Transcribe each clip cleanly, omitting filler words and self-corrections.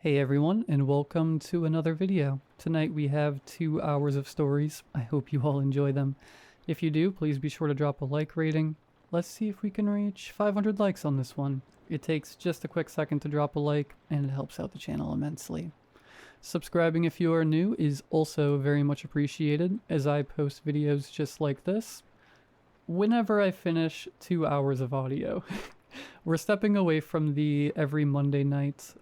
Hey everyone, and welcome to another video. Tonight we have 2 hours of stories. I hope you all enjoy them. If you do, please be sure to drop a like rating. Let's see if we can reach 500 likes on this one. It takes just a quick second to drop a like, and it helps out the channel immensely. Subscribing if you are new is also very much appreciated, as I post videos just like this whenever I finish 2 hours of audio. We're stepping away from the every Monday night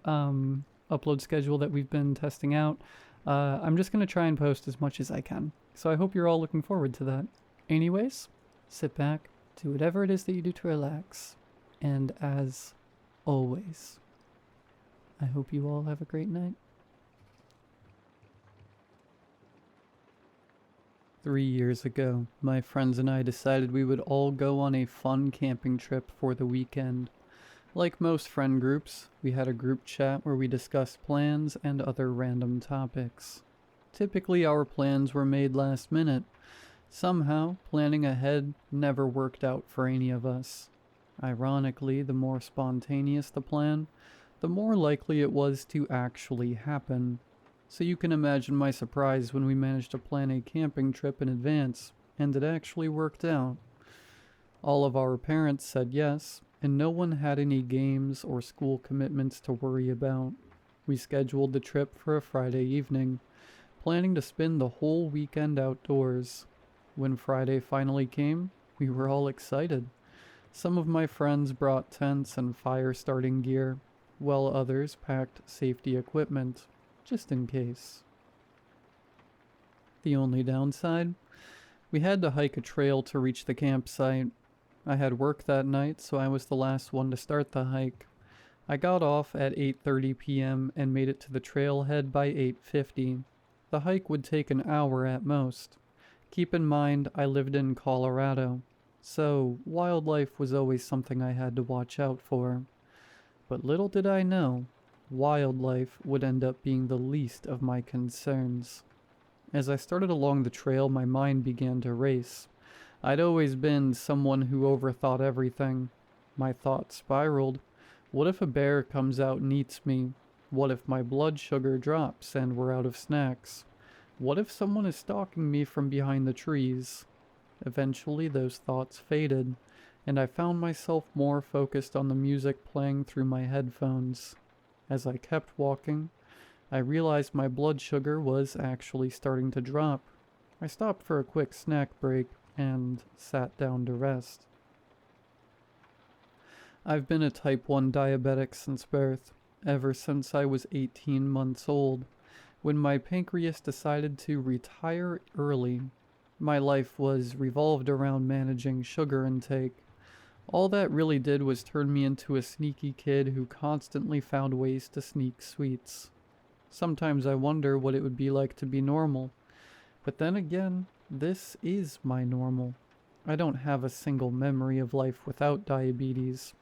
upload schedule that we've been testing out. I'm just going to try and post as much as I can. So I hope you're all looking forward to that. Anyways, sit back, do whatever it is that you do to relax. And as always, I hope you all have a great night. 3 years ago, my friends and I decided we would all go on a fun camping trip for the weekend. Like most friend groups, we had a group chat where we discussed plans and other random topics. Typically, our plans were made last minute. Somehow, planning ahead never worked out for any of us. Ironically, the more spontaneous the plan, the more likely it was to actually happen. So you can imagine my surprise when we managed to plan a camping trip in advance, and it actually worked out. All of our parents said yes, and no one had any games or school commitments to worry about. We scheduled the trip for a Friday evening, planning to spend the whole weekend outdoors. When Friday finally came, we were all excited. Some of my friends brought tents and fire starting gear, while others packed safety equipment, just in case. The only downside? We had to hike a trail to reach the campsite. I had work that night, so I was the last one to start the hike. I got off at 8:30 p.m. and made it to the trailhead by 8:50. The hike would take an hour at most. Keep in mind, I lived in Colorado, so wildlife was always something I had to watch out for. But little did I know, wildlife would end up being the least of my concerns. As I started along the trail, my mind began to race. I'd always been someone who overthought everything. My thoughts spiraled. What if a bear comes out and eats me? What if my blood sugar drops and we're out of snacks? What if someone is stalking me from behind the trees? Eventually those thoughts faded, and I found myself more focused on the music playing through my headphones. As I kept walking, I realized my blood sugar was actually starting to drop. I stopped for a quick snack break and sat down to rest. I've been a type 1 diabetic since birth, ever since I was 18 months old, when my pancreas decided to retire early. My life was revolved around managing sugar intake. All that really did was turn me into a sneaky kid who constantly found ways to sneak sweets. Sometimes I wonder what it would be like to be normal. But then again, this is my normal. I don't have a single memory of life without diabetes.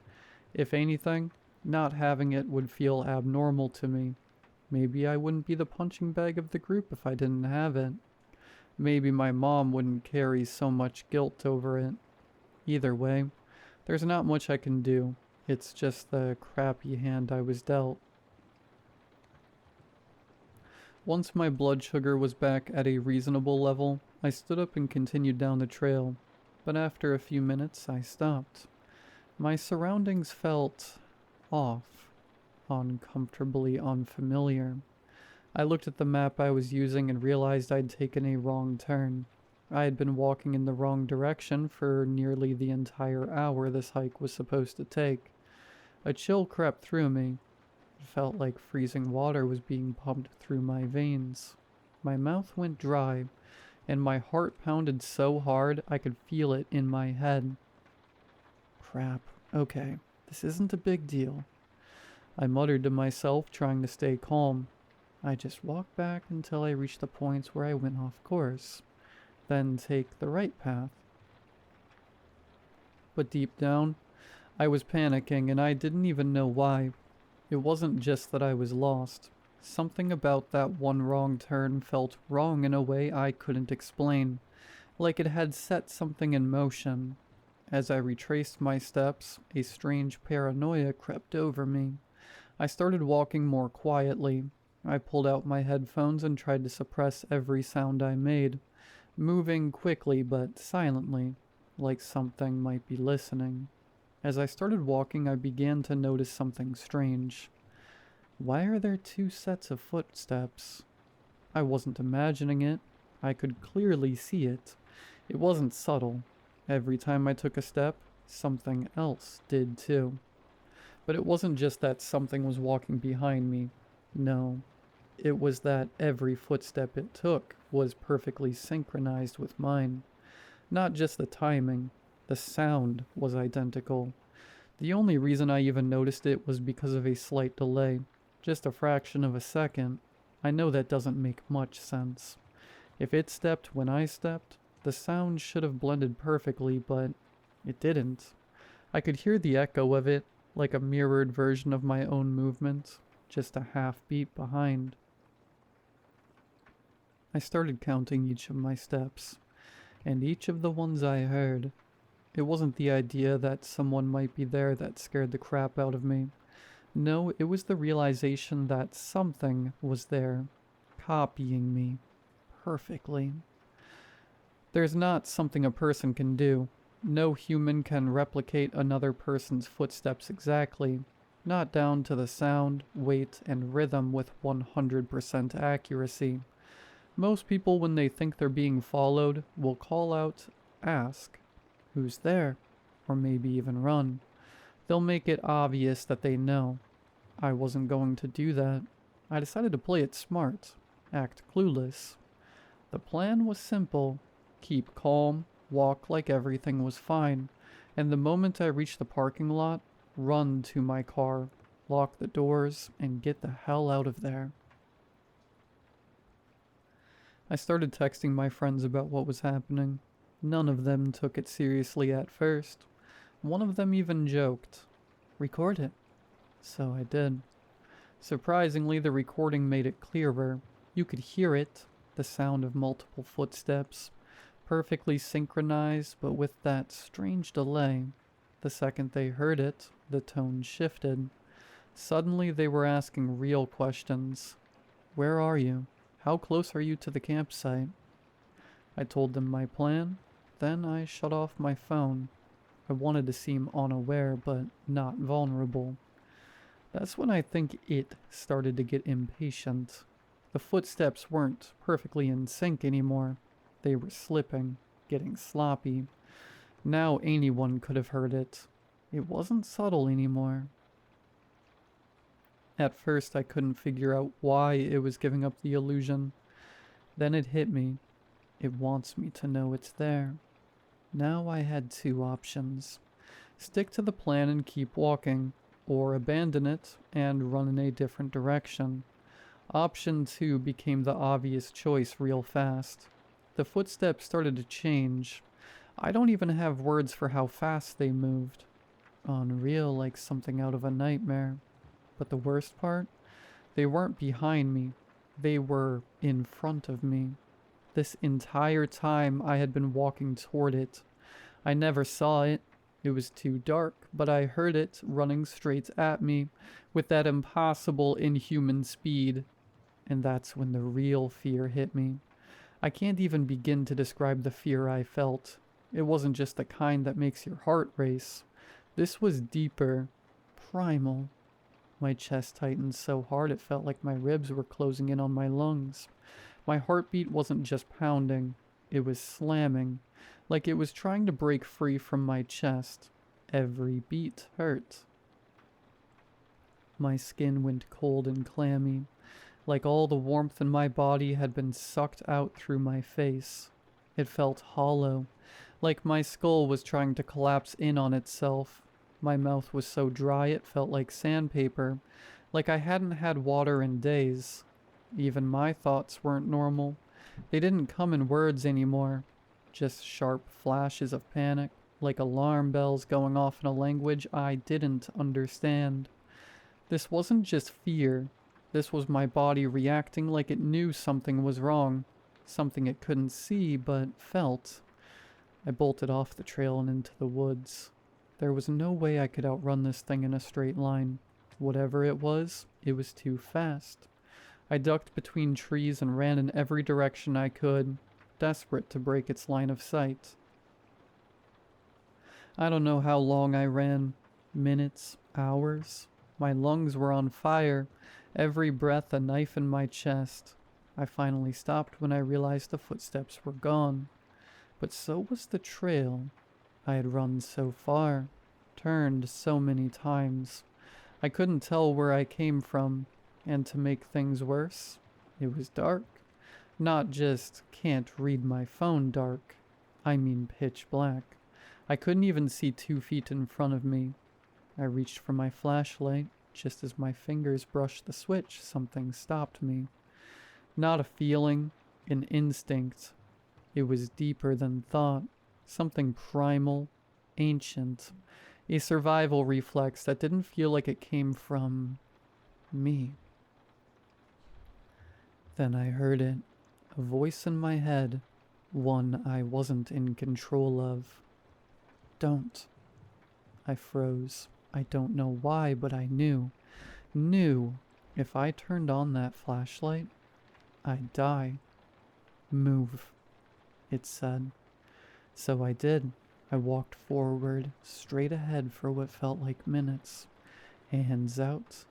If anything, not having it would feel abnormal to me. Maybe I wouldn't be the punching bag of the group if I didn't have it. Maybe my mom wouldn't carry so much guilt over it. Either way, there's not much I can do. It's just the crappy hand I was dealt. Once my blood sugar was back at a reasonable level, I stood up and continued down the trail, but after a few minutes I stopped. My surroundings felt off, uncomfortably unfamiliar. I looked at the map I was using and realized I'd taken a wrong turn. I had been walking in the wrong direction for nearly the entire hour this hike was supposed to take. A chill crept through me. It felt like freezing water was being pumped through my veins. My mouth went dry, and my heart pounded so hard I could feel it in my head. Crap, okay, this isn't a big deal. I muttered to myself, trying to stay calm. I just walked back until I reached the points where I went off course, then take the right path. But deep down, I was panicking, and I didn't even know why. It wasn't just that I was lost. Something about that one wrong turn felt wrong in a way I couldn't explain, like it had set something in motion. As I retraced my steps, a strange paranoia crept over me. I started walking more quietly. I pulled out my headphones and tried to suppress every sound I made, moving quickly but silently, like something might be listening. As I started walking, I began to notice something strange. Why are there two sets of footsteps? I wasn't imagining it. I could clearly see it. It wasn't subtle. Every time I took a step, something else did too. But it wasn't just that something was walking behind me. No. It was that every footstep it took was perfectly synchronized with mine. Not just the timing. The sound was identical. The only reason I even noticed it was because of a slight delay. Just a fraction of a second. I know that doesn't make much sense. If it stepped when I stepped, the sound should have blended perfectly, but it didn't. I could hear the echo of it, like a mirrored version of my own movement, just a half beat behind. I started counting each of my steps, and each of the ones I heard. It wasn't the idea that someone might be there that scared the crap out of me. No, it was the realization that something was there, copying me, perfectly. There's not something a person can do. No human can replicate another person's footsteps exactly, not down to the sound, weight, and rhythm with 100% accuracy. Most people, when they think they're being followed, will call out, ask, "Who's there?" or maybe even run. They'll make it obvious that they know. I wasn't going to do that. I decided to play it smart, act clueless. The plan was simple. Keep calm, walk like everything was fine, and the moment I reached the parking lot, run to my car, lock the doors, and get the hell out of there. I started texting my friends about what was happening. None of them took it seriously at first. One of them even joked, "Record it." So I did. Surprisingly, the recording made it clearer. You could hear it, the sound of multiple footsteps, perfectly synchronized, but with that strange delay. The second they heard it, the tone shifted. Suddenly they were asking real questions. "Where are you? How close are you to the campsite?" I told them my plan, then I shut off my phone. I wanted to seem unaware, but not vulnerable. That's when I think it started to get impatient. The footsteps weren't perfectly in sync anymore. They were slipping, getting sloppy. Now anyone could have heard it. It wasn't subtle anymore. At first I couldn't figure out why it was giving up the illusion. Then it hit me. It wants me to know it's there. Now I had two options. Stick to the plan and keep walking, or abandon it and run in a different direction. Option 2 became the obvious choice real fast. The footsteps started to change. I don't even have words for how fast they moved. Unreal, like something out of a nightmare. But the worst part? They weren't behind me. They were in front of me. This entire time I had been walking toward it. I never saw it. It was too dark, but I heard it running straight at me with that impossible inhuman speed. And that's when the real fear hit me. I can't even begin to describe the fear I felt. It wasn't just the kind that makes your heart race. This was deeper, primal. My chest tightened so hard it felt like my ribs were closing in on my lungs. My heartbeat wasn't just pounding, it was slamming, like it was trying to break free from my chest. Every beat hurt. My skin went cold and clammy, like all the warmth in my body had been sucked out through my face. It felt hollow, like my skull was trying to collapse in on itself. My mouth was so dry it felt like sandpaper, like I hadn't had water in days. Even my thoughts weren't normal. They didn't come in words anymore, just sharp flashes of panic, like alarm bells going off in a language I didn't understand. This wasn't just fear. This was my body reacting like it knew something was wrong, something it couldn't see but felt. I bolted off the trail and into the woods. There was no way I could outrun this thing in a straight line. Whatever it was too fast. I ducked between trees and ran in every direction I could, desperate to break its line of sight. I don't know how long I ran. Minutes, hours. My lungs were on fire, every breath a knife in my chest. I finally stopped when I realized the footsteps were gone. But so was the trail. I had run so far, turned so many times. I couldn't tell where I came from, and to make things worse, it was dark. Not just can't read my phone dark, I mean pitch black. I couldn't even see 2 feet in front of me. I reached for my flashlight. Just as my fingers brushed the switch, something stopped me. Not a feeling, an instinct. It was deeper than thought. Something primal, ancient. A survival reflex that didn't feel like it came from me. Then I heard it. A voice in my head. One I wasn't in control of. Don't. I froze. I don't know why, but I knew if I turned on that flashlight, I'd die. Move, it said. So I did. I walked forward, straight ahead for what felt like minutes. Hands out,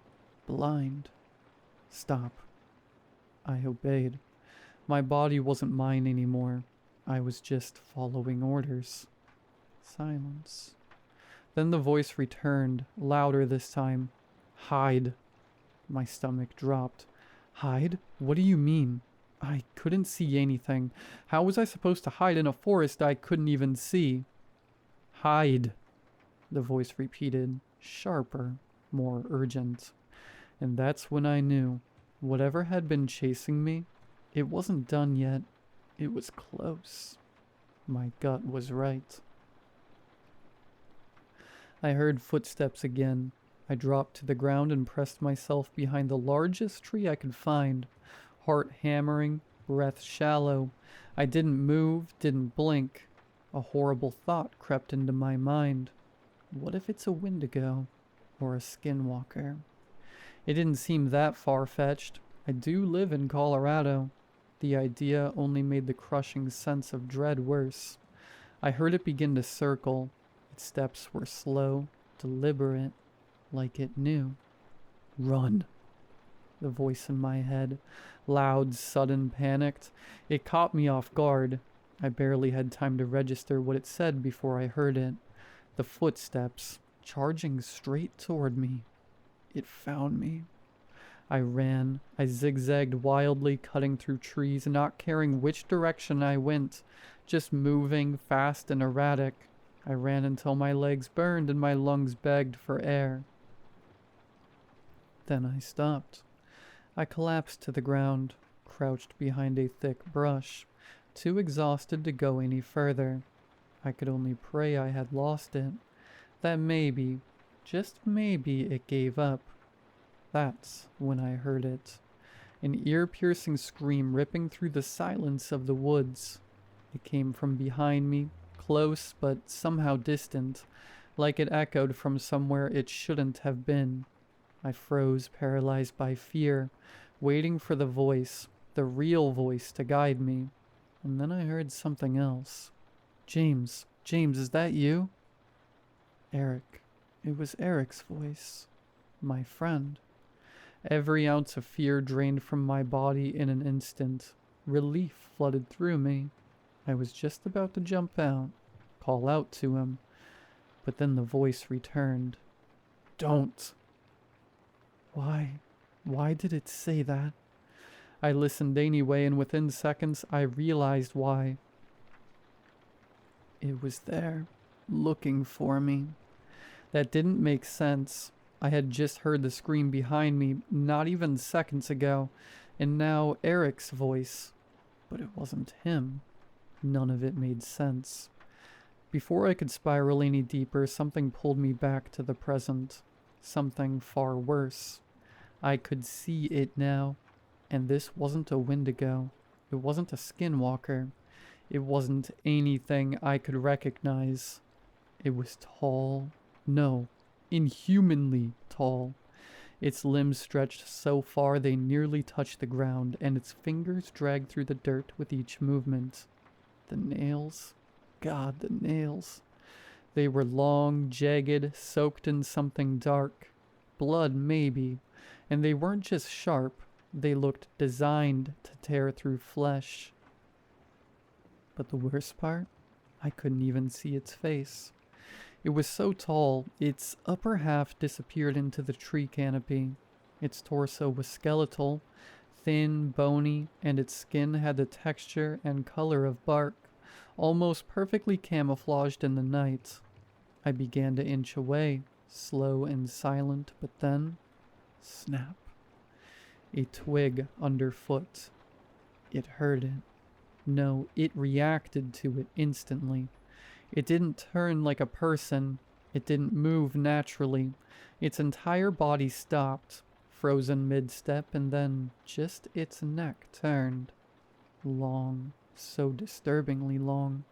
blind. Stop. I obeyed. My body wasn't mine anymore. I was just following orders. Silence. Then the voice returned, louder this time. Hide. My stomach dropped. Hide? What do you mean? I couldn't see anything. How was I supposed to hide in a forest I couldn't even see? Hide, the voice repeated, sharper, more urgent. And that's when I knew. Whatever had been chasing me, it wasn't done yet. It was close. My gut was right. I heard footsteps again. I dropped to the ground and pressed myself behind the largest tree I could find. Heart hammering, breath shallow. I didn't move, didn't blink. A horrible thought crept into my mind. What if it's a Wendigo or a skinwalker? It didn't seem that far-fetched. I do live in Colorado. The idea only made the crushing sense of dread worse. I heard it begin to circle. Its steps were slow, deliberate, like it knew. Run. The voice in my head, loud, sudden, panicked. It caught me off guard. I barely had time to register what it said before I heard it. The footsteps, charging straight toward me. It found me. I ran. I zigzagged wildly, cutting through trees, not caring which direction I went, just moving, fast and erratic. I ran until my legs burned and my lungs begged for air. Then I stopped. I collapsed to the ground, crouched behind a thick brush, too exhausted to go any further. I could only pray I had lost it, that maybe, just maybe, it gave up. That's when I heard it. An ear-piercing scream ripping through the silence of the woods. It came from behind me, close but somehow distant, like it echoed from somewhere it shouldn't have been. I froze, paralyzed by fear, waiting for the voice, the real voice, to guide me. And then I heard something else. James, is that you? Eric. It was Eric's voice. My friend. Every ounce of fear drained from my body in an instant. Relief flooded through me. I was just about to jump out, call out to him. But then the voice returned. Don't. Why? Why did it say that? I listened anyway, and within seconds I realized why. It was there, looking for me. That didn't make sense. I had just heard the scream behind me not even seconds ago, and now Eric's voice. But it wasn't him. None of it made sense. Before I could spiral any deeper, something pulled me back to the present. Something far worse. I could see it now. And this wasn't a Wendigo. It wasn't a skinwalker. It wasn't anything I could recognize. It was tall. No, inhumanly tall. Its limbs stretched so far they nearly touched the ground, and its fingers dragged through the dirt with each movement. The nails. God, the nails. They were long, jagged, soaked in something dark. Blood, maybe. And they weren't just sharp. They looked designed to tear through flesh. But the worst part? I couldn't even see its face. It was so tall, its upper half disappeared into the tree canopy. Its torso was skeletal, thin, bony, and its skin had the texture and color of bark, almost perfectly camouflaged in the night. I began to inch away, slow and silent, but then, snap. A twig underfoot. It heard it. No, it reacted to it instantly. It didn't turn like a person. It didn't move naturally. Its entire body stopped, frozen mid-step, and then just its neck turned. Long, so disturbingly long.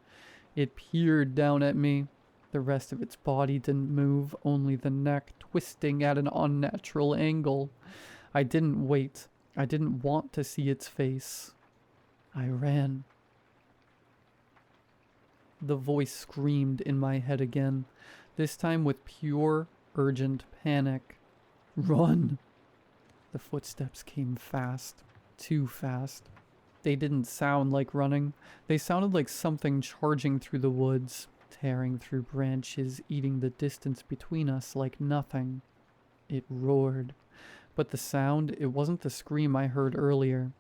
It peered down at me. The rest of its body didn't move, only the neck twisting at an unnatural angle. I didn't wait. I didn't want to see its face. I ran. The voice screamed in my head again, this time with pure, urgent panic. Run! The footsteps came fast. Too fast. They didn't sound like running. They sounded like something charging through the woods, tearing through branches, eating the distance between us like nothing. It roared. But the sound, it wasn't the scream I heard earlier.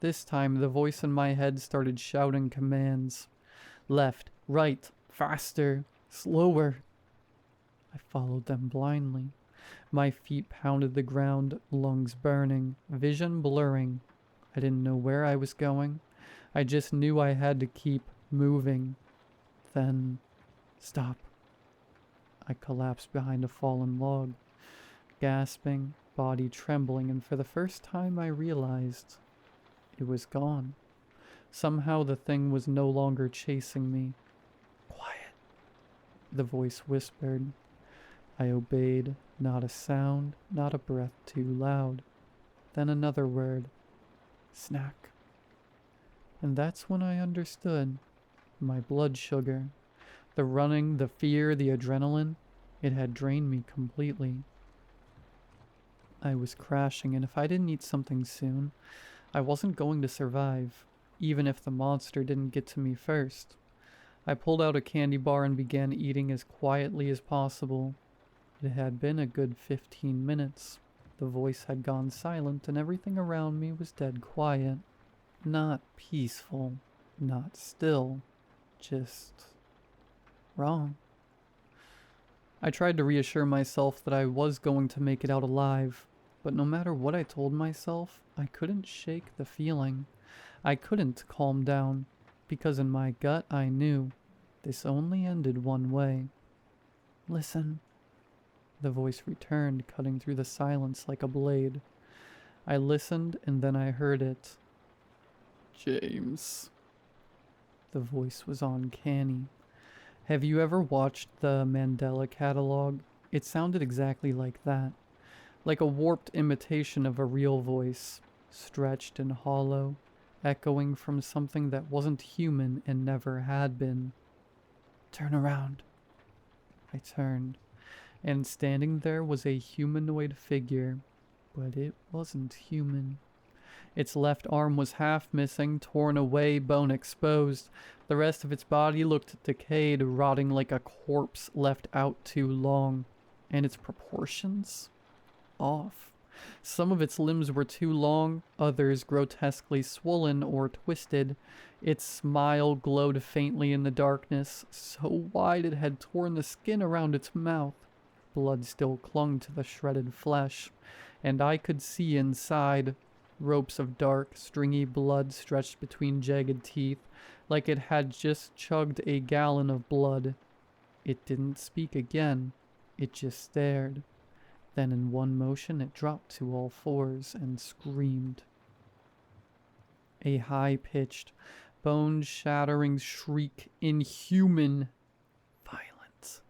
This time, the voice in my head started shouting commands. Left, right, faster, slower. I followed them blindly. My feet pounded the ground, lungs burning, vision blurring. I didn't know where I was going. I just knew I had to keep moving. Then, stop. I collapsed behind a fallen log, gasping, body trembling, and for the first time I realized it was gone. Somehow the thing was no longer chasing me. Quiet, the voice whispered. I obeyed, not a sound, not a breath too loud. Then another word. Snack. And that's when I understood. My blood sugar. The running, the fear, the adrenaline. It had drained me completely. I was crashing, and if I didn't eat something soon, I wasn't going to survive, even if the monster didn't get to me first. I pulled out a candy bar and began eating as quietly as possible. It had been a good 15 minutes. The voice had gone silent, and everything around me was dead quiet. Not peaceful, not still, just wrong. I tried to reassure myself that I was going to make it out alive, but no matter what I told myself, I couldn't shake the feeling. I couldn't calm down, because in my gut I knew this only ended one way. Listen. The voice returned, cutting through the silence like a blade. I listened, and then I heard it. James. The voice was uncanny. Have you ever watched the Mandela catalog? It sounded exactly like that. Like a warped imitation of a real voice, stretched and hollow, echoing from something that wasn't human and never had been. Turn around. I turned, and standing there was a humanoid figure, but it wasn't human. Its left arm was half missing, torn away, bone exposed. The rest of its body looked decayed, rotting like a corpse left out too long. And its proportions? Off. Some of its limbs were too long, others grotesquely swollen or twisted. Its smile glowed faintly in the darkness, so wide it had torn the skin around its mouth. Blood still clung to the shredded flesh, and I could see inside. Ropes of dark, stringy blood stretched between jagged teeth, like it had just chugged a gallon of blood. It didn't speak again. It just stared. Then in one motion it dropped to all fours and screamed. A high-pitched, bone-shattering shriek, inhuman violence.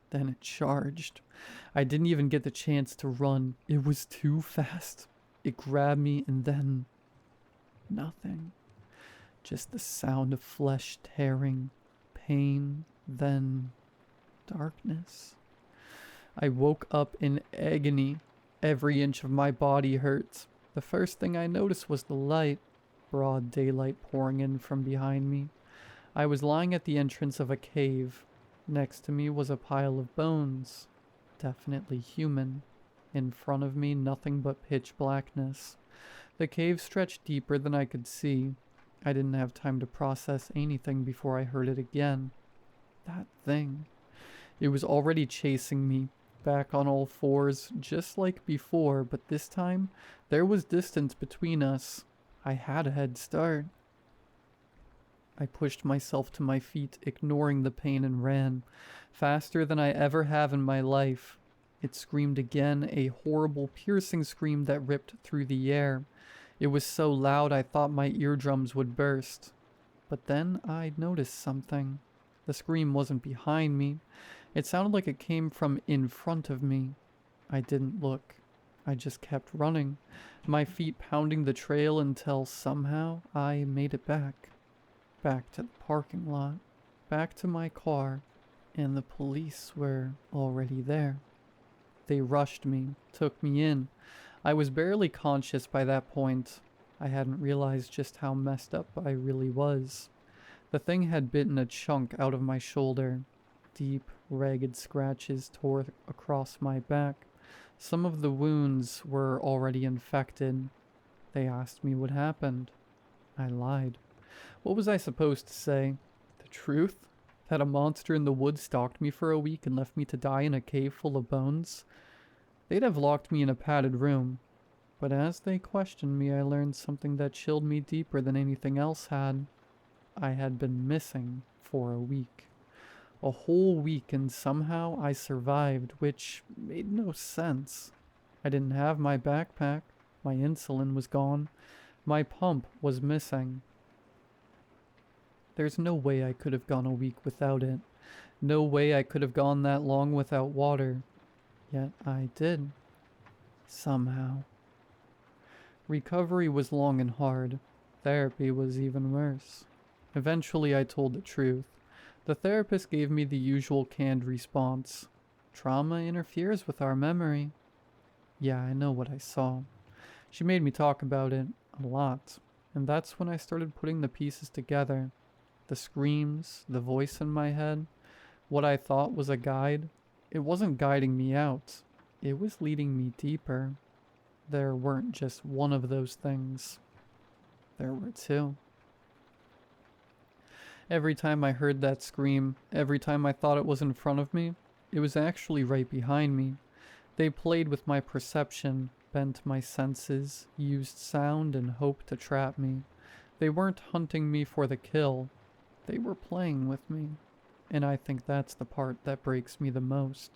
Then it charged. I didn't even get the chance to run. It was too fast. It grabbed me and then nothing. Just the sound of flesh tearing, pain, then darkness. I woke up in agony. Every inch of my body hurt. The first thing I noticed was the light, broad daylight pouring in from behind me. I was lying at the entrance of a cave. Next to me was a pile of bones. Definitely human. In front of me, nothing but pitch blackness. The cave stretched deeper than I could see. I didn't have time to process anything before I heard it again. That thing. It was already chasing me, back on all fours, just like before, but this time, there was distance between us. I had a head start. I pushed myself to my feet, ignoring the pain, and ran, faster than I ever have in my life. It screamed again, a horrible, piercing scream that ripped through the air. It was so loud I thought my eardrums would burst. But then I noticed something. The scream wasn't behind me. It sounded like it came from in front of me. I didn't look. I just kept running, my feet pounding the trail until somehow I made it back. Back to the parking lot, back to my car, and the police were already there. They rushed me, took me in. I was barely conscious by that point. I hadn't realized just how messed up I really was. The thing had bitten a chunk out of my shoulder. Deep, ragged scratches tore across my back. Some of the wounds were already infected. They asked me what happened. I lied. What was I supposed to say? The truth? That a monster in the woods stalked me for a week and left me to die in a cave full of bones? They'd have locked me in a padded room. But as they questioned me, I learned something that chilled me deeper than anything else had. I had been missing for a week. A whole week, and somehow I survived, which made no sense. I didn't have my backpack. My insulin was gone. My pump was missing. There's no way I could have gone a week without it. No way I could have gone that long without water. Yet I did. Somehow. Recovery was long and hard. Therapy was even worse. Eventually I told the truth. The therapist gave me the usual canned response. Trauma interferes with our memory. Yeah, I know what I saw. She made me talk about it a lot. And that's when I started putting the pieces together. The screams, the voice in my head, what I thought was a guide. It wasn't guiding me out. It was leading me deeper. There weren't just one of those things. There were two. Every time I heard that scream, every time I thought it was in front of me, it was actually right behind me. They played with my perception, bent my senses, used sound and hope to trap me. They weren't hunting me for the kill. They were playing with me. And I think that's the part that breaks me the most.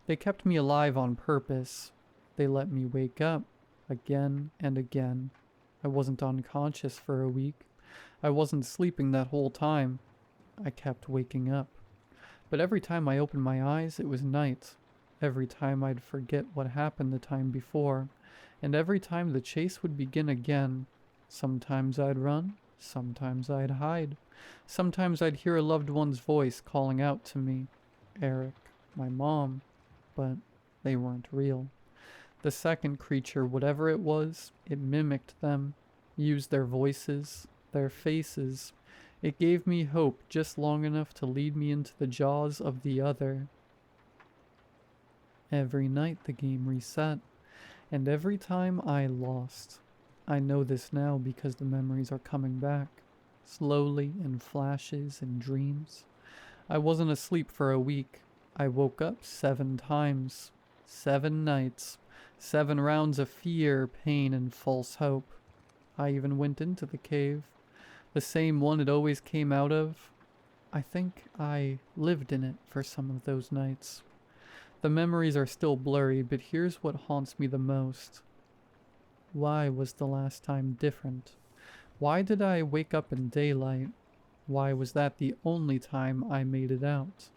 They kept me alive on purpose. They let me wake up again and again. I wasn't unconscious for a week. I wasn't sleeping that whole time. I kept waking up. But every time I opened my eyes, it was night. Every time I'd forget what happened the time before. And every time the chase would begin again. Sometimes I'd run. Sometimes I'd hide. Sometimes I'd hear a loved one's voice calling out to me. Eric, my mom. But they weren't real. The second creature, whatever it was, it mimicked them. Used their voices. Their faces. It gave me hope just long enough to lead me into the jaws of the other. Every night the game reset, and every time I lost. I know this now because the memories are coming back, slowly in flashes and dreams. I wasn't asleep for a week. I woke up 7 times, 7 nights, 7 rounds of fear, pain, and false hope. I even went into the cave. The same one it always came out of. I think I lived in it for some of those nights. The memories are still blurry, but here's what haunts me the most. Why was the last time different? Why did I wake up in daylight? Why was that the only time I made it out?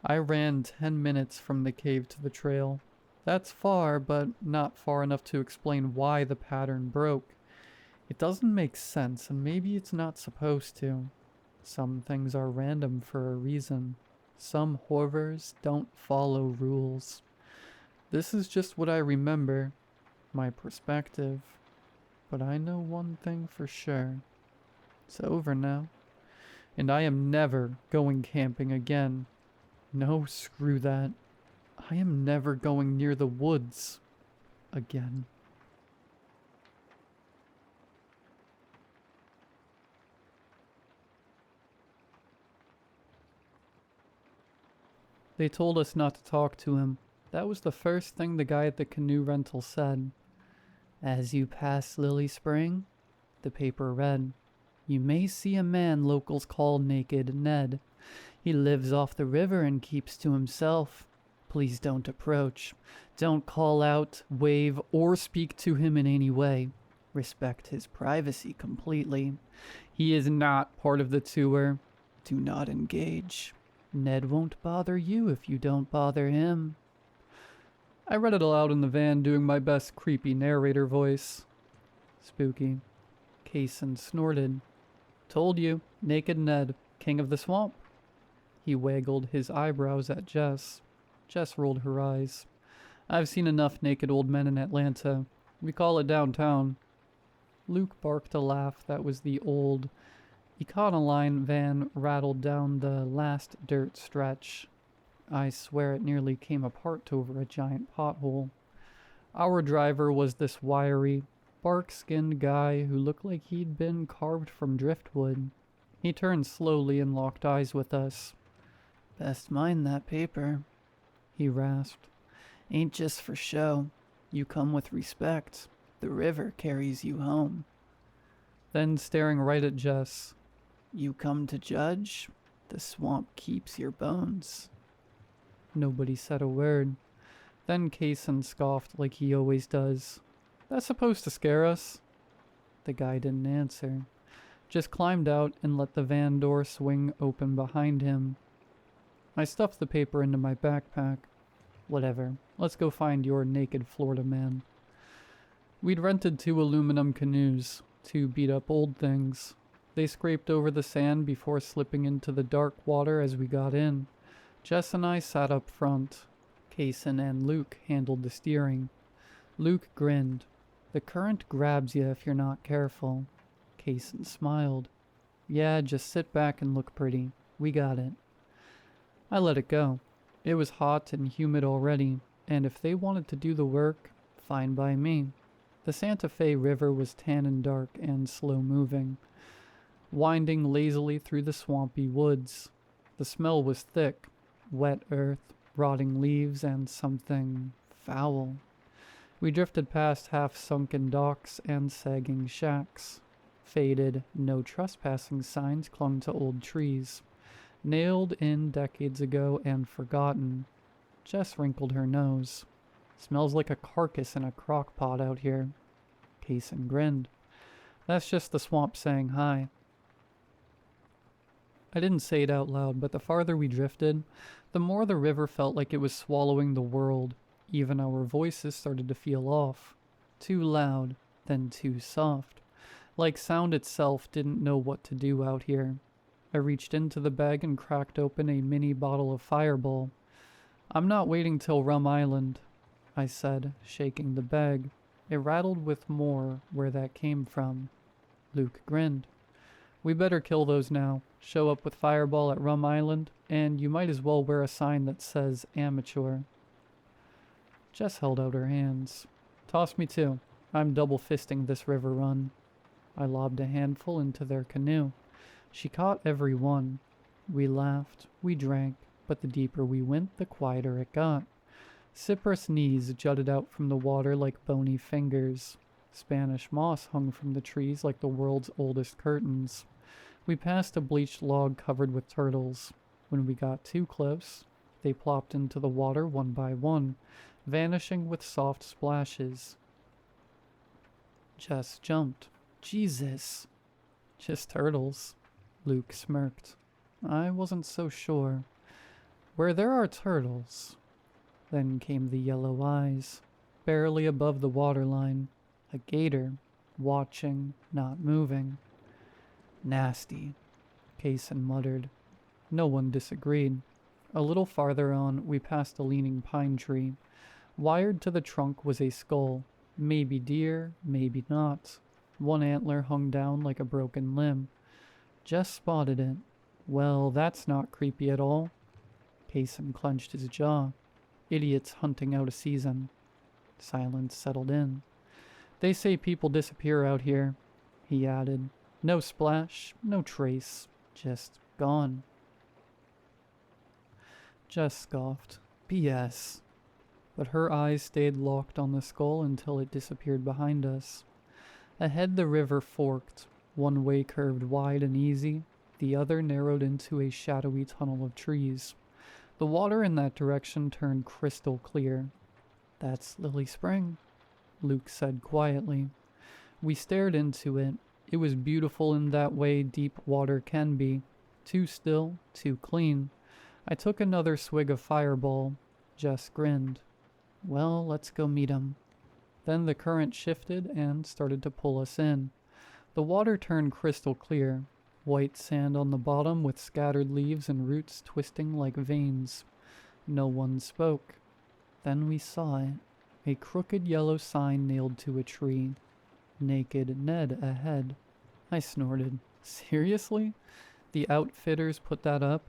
I ran 10 minutes from the cave to the trail. That's far, but not far enough to explain why the pattern broke. It doesn't make sense, and maybe it's not supposed to. Some things are random for a reason. Some horrors don't follow rules. This is just what I remember, my perspective. But I know one thing for sure. It's over now. And I am never going camping again. No, screw that. I am never going near the woods again. They told us not to talk to him. That was the first thing the guy at the canoe rental said. As you pass Lily Spring, the paper read, you may see a man locals call Naked Ned. He lives off the river and keeps to himself. Please don't approach. Don't call out, wave, or speak to him in any way. Respect his privacy completely. He is not part of the tour. Do not engage. Ned won't bother you if you don't bother him. I read it aloud in the van, doing my best creepy narrator voice. Spooky. Kaysen snorted. Told you, Naked Ned, king of the swamp. He waggled his eyebrows at Jess. Jess rolled her eyes. I've seen enough naked old men in Atlanta. We call it downtown. Luke barked a laugh that was the old Econoline van rattled down the last dirt stretch. I swear it nearly came apart over a giant pothole. Our driver was this wiry, bark-skinned guy who looked like he'd been carved from driftwood. He turned slowly and locked eyes with us. Best mind that paper, he rasped. Ain't just for show. You come with respect. The river carries you home. Then staring right at Jess. You come to judge. The swamp keeps your bones. Nobody said a word. Then Kaysen scoffed like he always does. That's supposed to scare us? The guy didn't answer. Just climbed out and let the van door swing open behind him. I stuffed the paper into my backpack. Whatever. Let's go find your naked Florida man. We'd rented 2 aluminum canoes, 2 beat-up old things. They scraped over the sand before slipping into the dark water as we got in. Jess and I sat up front. Kaysen and Luke handled the steering. Luke grinned. The current grabs you if you're not careful. Kaysen smiled. Yeah, just sit back and look pretty. We got it. I let it go. It was hot and humid already, and if they wanted to do the work, fine by me. The Santa Fe River was tan and dark and slow-moving, winding lazily through the swampy woods. The smell was thick. Wet earth, rotting leaves, and something foul. We drifted past half-sunken docks and sagging shacks. Faded, no trespassing signs clung to old trees, nailed in decades ago and forgotten. Jess wrinkled her nose. Smells like a carcass in a crock pot out here. Kaysen grinned. That's just the swamp saying hi. I didn't say it out loud, but the farther we drifted, the more the river felt like it was swallowing the world. Even our voices started to feel off. Too loud, then too soft. Like sound itself didn't know what to do out here. I reached into the bag and cracked open a mini bottle of Fireball. I'm not waiting till Rum Island, I said, shaking the bag. It rattled with more where that came from. Luke grinned. We better kill those now. Show up with Fireball at Rum Island, and you might as well wear a sign that says amateur. Jess held out her hands. Toss me 2. I'm double-fisting this river run. I lobbed a handful into their canoe. She caught every one. We laughed, we drank, but the deeper we went, the quieter it got. Cypress knees jutted out from the water like bony fingers. Spanish moss hung from the trees like the world's oldest curtains. We passed a bleached log covered with turtles. When we got too close, they plopped into the water one by one, vanishing with soft splashes. Jess jumped. Jesus. Just turtles. Luke smirked. I wasn't so sure. Where there are turtles. Then came the yellow eyes, barely above the waterline. A gator, watching, not moving. Nasty, Kaysen muttered. No one disagreed. A little farther on, we passed a leaning pine tree. Wired to the trunk was a skull. Maybe deer, maybe not. One antler hung down like a broken limb. Just spotted it. Well, that's not creepy at all. Kaysen clenched his jaw. Idiots hunting out a season. Silence settled in. They say people disappear out here, he added. No splash, no trace. Just gone. Jess scoffed. BS. But her eyes stayed locked on the skull until it disappeared behind us. Ahead the river forked. One way curved wide and easy, the other narrowed into a shadowy tunnel of trees. The water in that direction turned crystal clear. That's Lily Spring, Luke said quietly. We stared into it. It was beautiful in that way deep water can be. Too still, too clean. I took another swig of Fireball. Jess grinned. Well, let's go meet him. Then the current shifted and started to pull us in. The water turned crystal clear. White sand on the bottom with scattered leaves and roots twisting like veins. No one spoke. Then we saw it. A crooked yellow sign nailed to a tree. Naked Ned ahead. I snorted. Seriously? The outfitters put that up?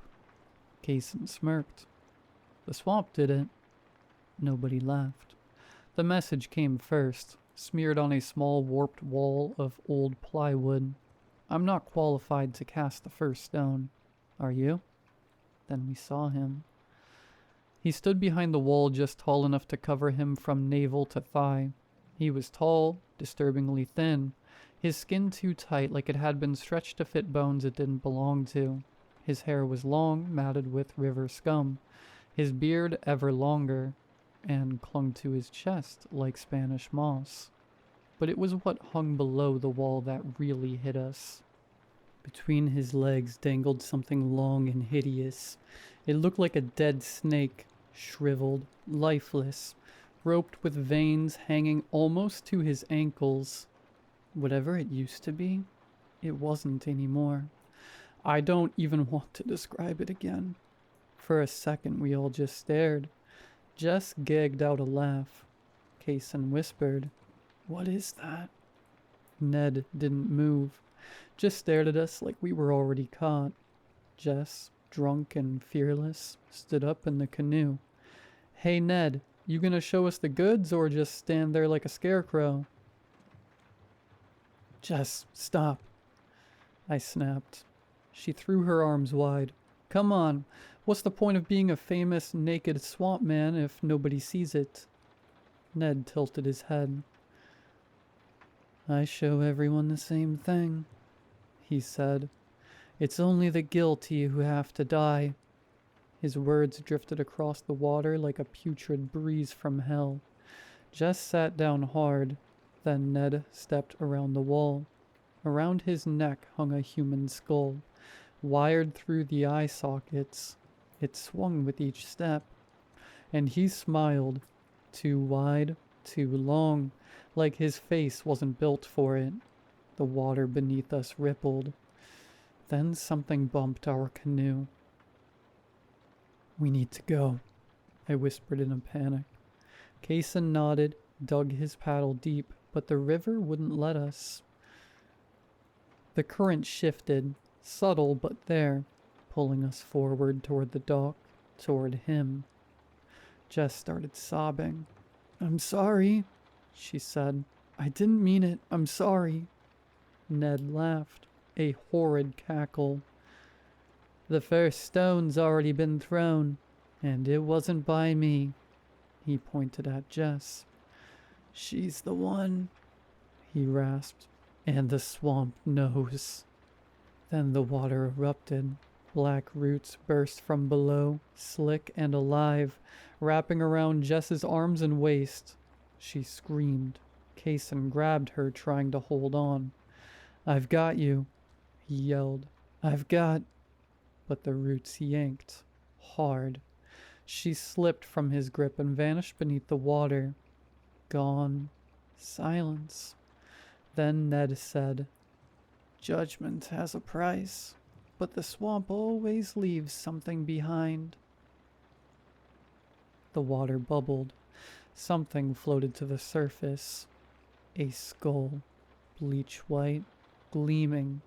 Kaysen smirked. The swamp did it. Nobody laughed. The message came first, smeared on a small warped wall of old plywood. I'm not qualified to cast the first stone. Are you? Then we saw him. He stood behind the wall just tall enough to cover him from navel to thigh. He was tall, disturbingly thin, his skin too tight like it had been stretched to fit bones it didn't belong to. His hair was long, matted with river scum, his beard ever longer, and clung to his chest like Spanish moss. But it was what hung below the wall that really hit us. Between his legs dangled something long and hideous. It looked like a dead snake, shriveled, lifeless, roped with veins hanging almost to his ankles. Whatever it used to be, it wasn't anymore. I don't even want to describe it again. For a second we all just stared. Jess gagged out a laugh. Kaysen whispered, "What is that?" Ned didn't move, just stared at us like we were already caught. Jess, drunk and fearless, stood up in the canoe. "Hey Ned, you gonna show us the goods or just stand there like a scarecrow?" "Jess, stop," I snapped. She threw her arms wide. "Come on, what's the point of being a famous naked swamp man if nobody sees it?" Ned tilted his head. "I show everyone the same thing," he said. "It's only the guilty who have to die." His words drifted across the water like a putrid breeze from hell. Jess sat down hard. Then Ned stepped around the wall. Around his neck hung a human skull, wired through the eye sockets. It swung with each step. And he smiled, too wide, too long, like his face wasn't built for it. The water beneath us rippled. Then something bumped our canoe. "We need to go," I whispered in a panic. Kaysen nodded, dug his paddle deep, but the river wouldn't let us. The current shifted, subtle but there, pulling us forward toward the dock, toward him. Jess started sobbing. "I'm sorry," she said. "I didn't mean it. I'm sorry." Ned laughed, a horrid cackle. "The first stone's already been thrown, and it wasn't by me." He pointed at Jess. "She's the one," he rasped, "and the swamp knows." Then the water erupted. Black roots burst from below, slick and alive, wrapping around Jess's arms and waist. She screamed. Kaysen grabbed her, trying to hold on. "I've got you," he yelled. "I've got—" But the roots yanked. Hard. She slipped from his grip and vanished beneath the water. Gone. Silence. Then Ned said, "Judgment has a price, but the swamp always leaves something behind." The water bubbled. Something floated to the surface. A skull. Bleach white. Gleaming.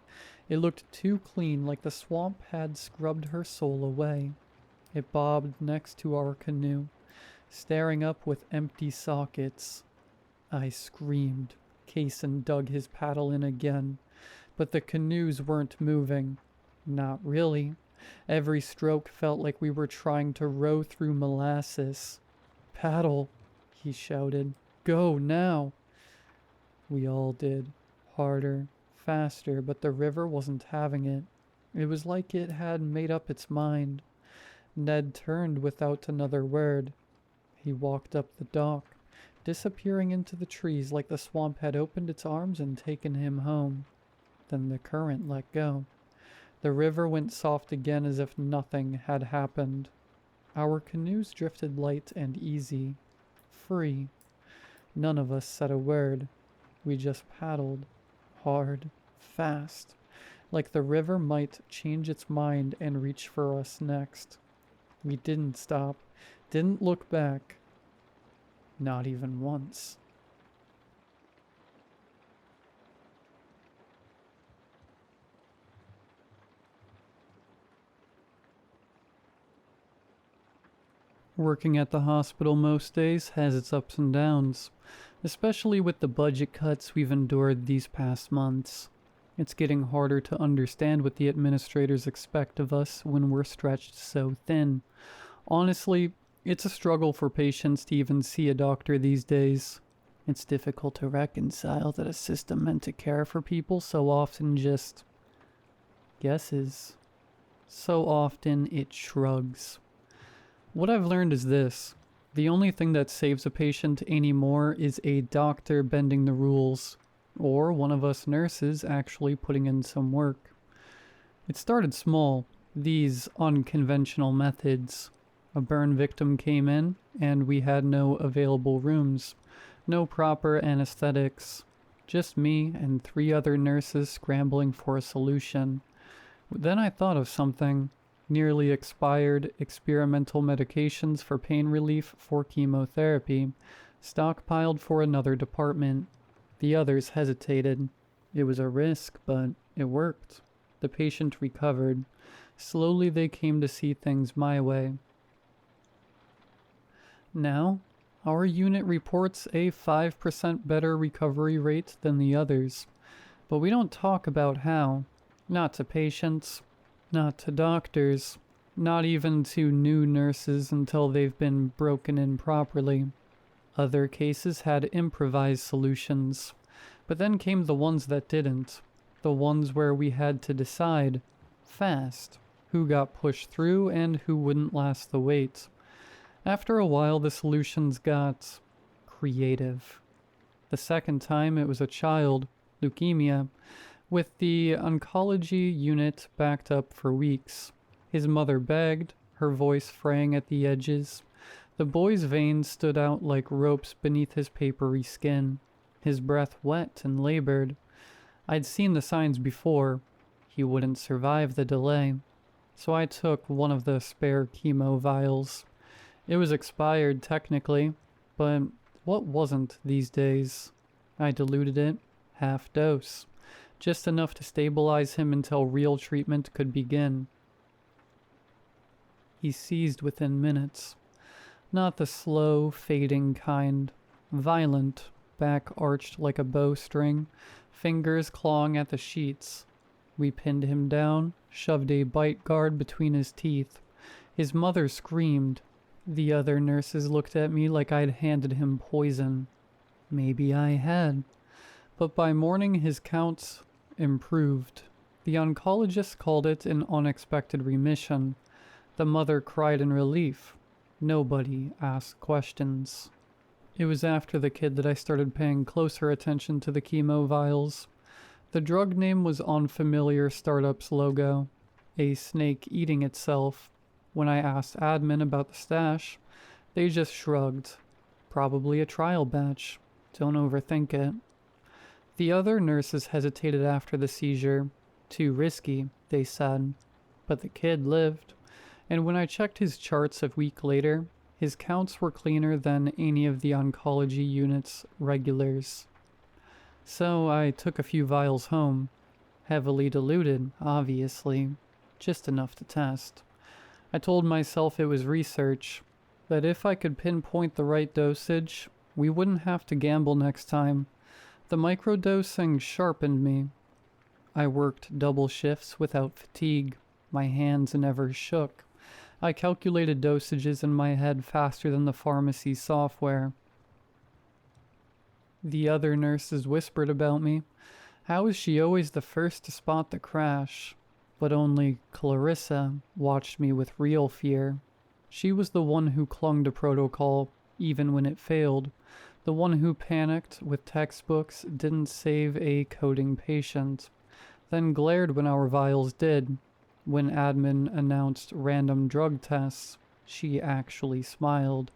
It looked too clean, like the swamp had scrubbed her soul away. It bobbed next to our canoe, staring up with empty sockets. I screamed. Kaysen dug his paddle in again, but the canoes weren't moving. Not really. Every stroke felt like we were trying to row through molasses. "Paddle," he shouted. "Go now." We all did. Harder, faster, but the river wasn't having it. It was like it had made up its mind. Ned turned without another word. He walked up the dock, disappearing into the trees like the swamp had opened its arms and taken him home. Then the current let go. The river went soft again as if nothing had happened. Our canoes drifted light and easy, free. None of us said a word. We just paddled, hard, fast, like the river might change its mind and reach for us next. We didn't stop, didn't look back. Not even once. Working at the hospital most days has its ups and downs, especially with the budget cuts we've endured these past months. It's getting harder to understand what the administrators expect of us when we're stretched so thin. Honestly, it's a struggle for patients to even see a doctor these days. It's difficult to reconcile that a system meant to care for people so often just guesses. So often it shrugs. What I've learned is this: the only thing that saves a patient anymore is a doctor bending the rules, or one of us nurses actually putting in some work. It started small, these unconventional methods. A burn victim came in, and we had no available rooms, no proper anesthetics, just me and 3 other nurses scrambling for a solution. Then I thought of something. Nearly expired experimental medications for pain relief for chemotherapy, stockpiled for another department. The others hesitated. It was a risk, but it worked. The patient recovered. Slowly they came to see things my way. Now, our unit reports a 5% better recovery rate than the others. But we don't talk about how. Not to patients. Not to doctors, not even to new nurses until they've been broken in properly. Other cases had improvised solutions, but then came the ones that didn't, the ones where we had to decide, fast, who got pushed through and who wouldn't last the wait. After a while, the solutions got creative. The second time, it was a child, leukemia, with the oncology unit backed up for weeks. His mother begged, her voice fraying at the edges. The boy's veins stood out like ropes beneath his papery skin, his breath wet and labored. I'd seen the signs before. He wouldn't survive the delay. So I took one of the spare chemo vials. It was expired technically, but what wasn't these days? I diluted it, half dose. Just enough to stabilize him until real treatment could begin. He seized within minutes. Not the slow, fading kind. Violent, back arched like a bowstring, fingers clawing at the sheets. We pinned him down, shoved a bite guard between his teeth. His mother screamed. The other nurses looked at me like I'd handed him poison. Maybe I had. But by morning his counts improved. The oncologist called it an unexpected remission. The mother cried in relief. Nobody asked questions. It was after the kid that I started paying closer attention to the chemo vials. The drug name was on familiar startup's logo. A snake eating itself. When I asked admin about the stash, they just shrugged. Probably a trial batch. Don't overthink it. The other nurses hesitated after the seizure. Too risky, they said. But the kid lived. And when I checked his charts a week later, his counts were cleaner than any of the oncology unit's regulars. So I took a few vials home. Heavily diluted, obviously. Just enough to test. I told myself it was research, that if I could pinpoint the right dosage, we wouldn't have to gamble next time. The microdosing sharpened me. I worked double shifts without fatigue. My hands never shook. I calculated dosages in my head faster than the pharmacy software. The other nurses whispered about me. How is she always the first to spot the crash? But only Clarissa watched me with real fear. She was the one who clung to protocol, even when it failed. The one who panicked with textbooks, didn't save a coding patient. Then glared when our vials did. When admin announced random drug tests, she actually smiled.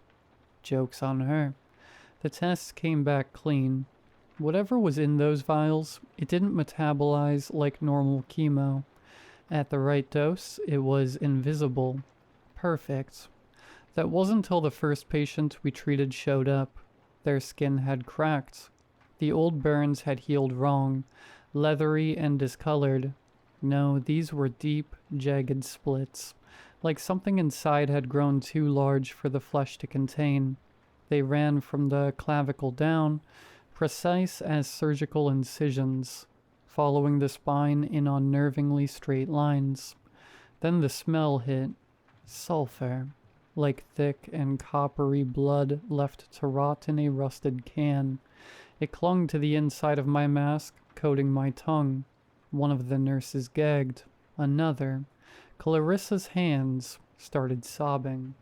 Joke's on her. The tests came back clean. Whatever was in those vials, it didn't metabolize like normal chemo. At the right dose, it was invisible. Perfect. That wasn't until the first patient we treated showed up. Their skin had cracked. The old burns had healed wrong, leathery and discolored. No, these were deep, jagged splits, like something inside had grown too large for the flesh to contain. They ran from the clavicle down, precise as surgical incisions, following the spine in unnervingly straight lines. Then the smell hit. Sulfur, like thick and coppery blood left to rot in a rusted can. It clung to the inside of my mask, coating my tongue. One of the nurses gagged. Another. Clarissa's hands started sobbing.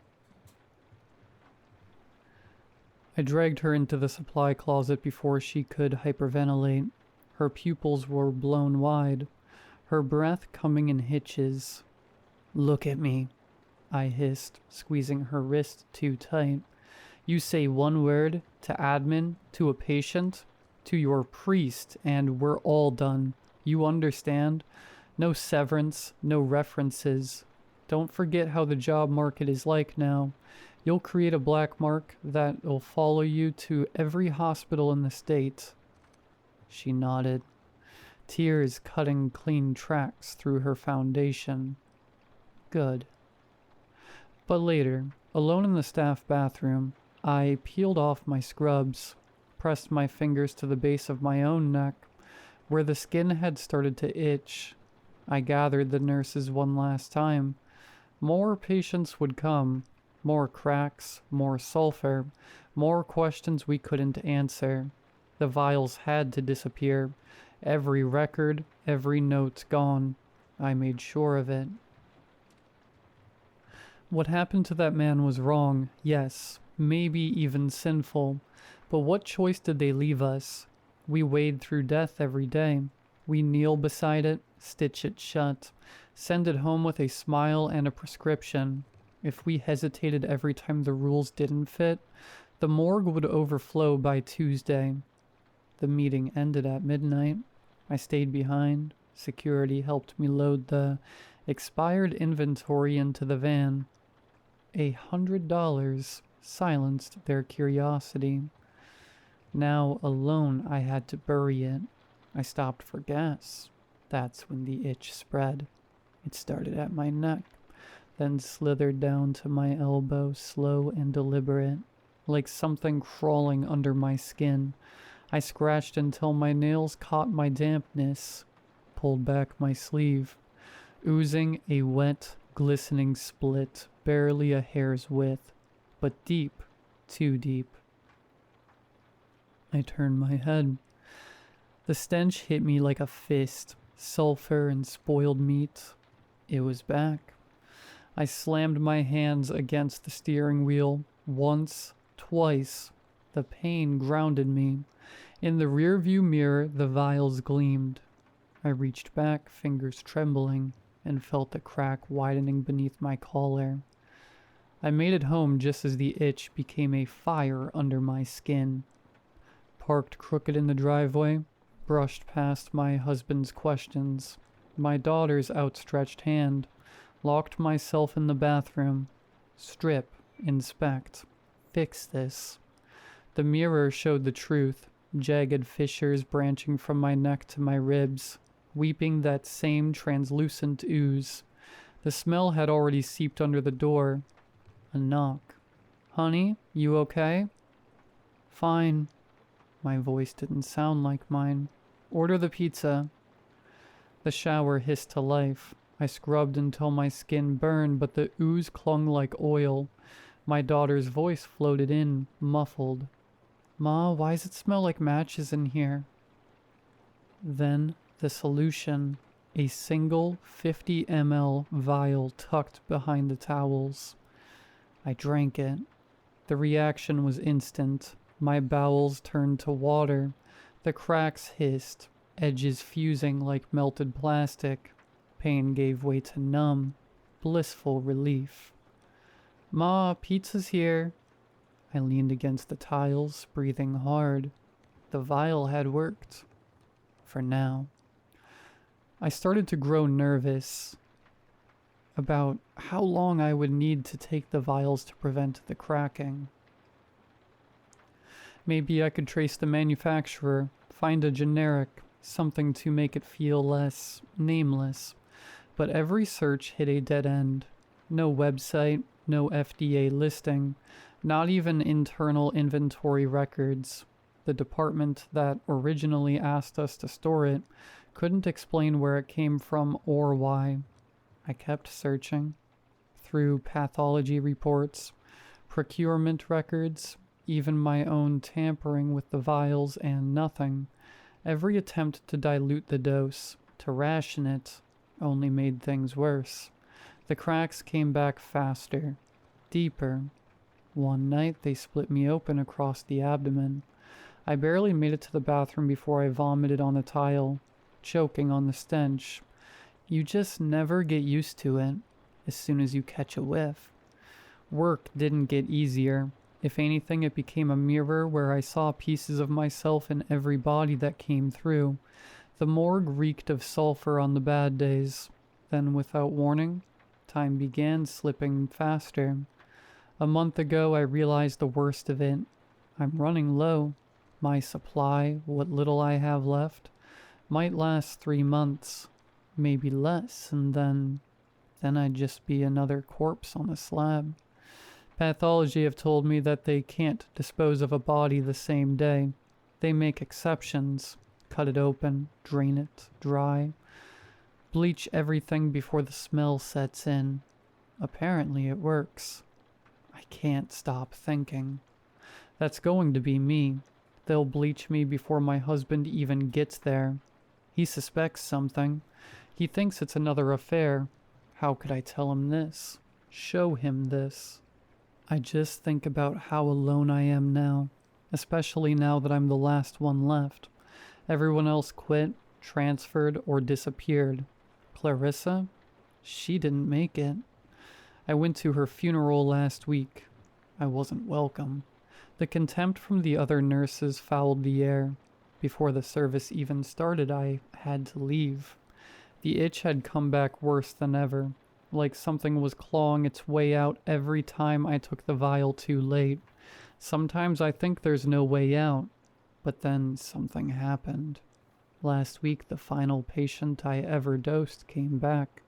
I dragged her into the supply closet before she could hyperventilate. Her pupils were blown wide, her breath coming in hitches. "Look at me," I hissed, squeezing her wrist too tight. "You say one word to admin, to a patient, to your priest, and we're all done. You understand? No severance, no references. Don't forget how the job market is like now. You'll create a black mark that'll follow you to every hospital in the state." She nodded, tears cutting clean tracks through her foundation. Good. But later, alone in the staff bathroom, I peeled off my scrubs, pressed my fingers to the base of my own neck, where the skin had started to itch. I gathered the nurses one last time. More patients would come, more cracks, more sulfur, more questions we couldn't answer. The vials had to disappear. Every record, every note gone. I made sure of it. What happened to that man was wrong, yes, maybe even sinful. But what choice did they leave us? We wade through death every day. We kneel beside it, stitch it shut, send it home with a smile and a prescription. If we hesitated every time the rules didn't fit, the morgue would overflow by Tuesday. The meeting ended at midnight. I stayed behind. Security helped me load the expired inventory into the van. $100 silenced their curiosity. Now alone I had to bury it. I stopped for gas. That's when the itch spread. It started at my neck, then slithered down to my elbow, slow and deliberate, like something crawling under my skin. I scratched until my nails caught my dampness, pulled back my sleeve, oozing a wet, glistening split, barely a hair's width, but deep, too deep. I turned my head. The stench hit me like a fist, sulfur and spoiled meat. It was back. I slammed my hands against the steering wheel, once, twice. The pain grounded me. In the rearview mirror, the vials gleamed. I reached back, fingers trembling. and felt the crack widening beneath my collar. I made it home just as the itch became a fire under my skin. Parked crooked in the driveway, brushed past my husband's questions, my daughter's outstretched hand, locked myself in the bathroom. Strip, inspect, fix this. The mirror showed the truth, jagged fissures branching from my neck to my ribs, weeping that same translucent ooze. The smell had already seeped under the door. A knock. "Honey, you okay?" "Fine." My voice didn't sound like mine. "Order the pizza." The shower hissed to life. I scrubbed until my skin burned, but the ooze clung like oil. My daughter's voice floated in, muffled. "Ma, why does it smell like matches in here?" Then the solution, a single 50 ml vial tucked behind the towels. I drank it. The reaction was instant. My bowels turned to water. The cracks hissed, edges fusing like melted plastic. Pain gave way to numb, blissful relief. "Ma, pizza's here." I leaned against the tiles, breathing hard. The vial had worked. For now. I started to grow nervous about how long I would need to take the vials to prevent the cracking. Maybe I could trace the manufacturer, find a generic, something to make it feel less nameless. But every search hit a dead end. No website, no FDA listing, not even internal inventory records. The department that originally asked us to store it couldn't explain where it came from or why. I kept searching. Through pathology reports, procurement records, even my own tampering with the vials, and nothing. Every attempt to dilute the dose, to ration it, only made things worse. The cracks came back faster, deeper. One night they split me open across the abdomen. I barely made it to the bathroom before I vomited on the tile, choking on the stench. You just never get used to it as soon as you catch a whiff. Work didn't get easier. If anything, it became a mirror where I saw pieces of myself in every body that came through. The morgue reeked of sulfur on the bad days. Then, without warning, time began slipping faster. A month ago, I realized the worst of it. I'm running low. My supply, what little I have left, might last 3 months, maybe less, and then I'd just be another corpse on a slab. Pathology have told me that they can't dispose of a body the same day. They make exceptions. Cut it open, drain it dry, bleach everything before the smell sets in. Apparently it works. I can't stop thinking. That's going to be me. They'll bleach me before my husband even gets there. He suspects something. He thinks it's another affair. How could I tell him this? Show him this? I just think about how alone I am now, especially now that I'm the last one left. Everyone else quit, transferred, or disappeared. Clarissa? She didn't make it. I went to her funeral last week. I wasn't welcome. The contempt from the other nurses fouled the air. Before the service even started, I had to leave. The itch had come back worse than ever, like something was clawing its way out every time I took the vial too late. Sometimes I think there's no way out, but then something happened. Last week, the final patient I ever dosed came back.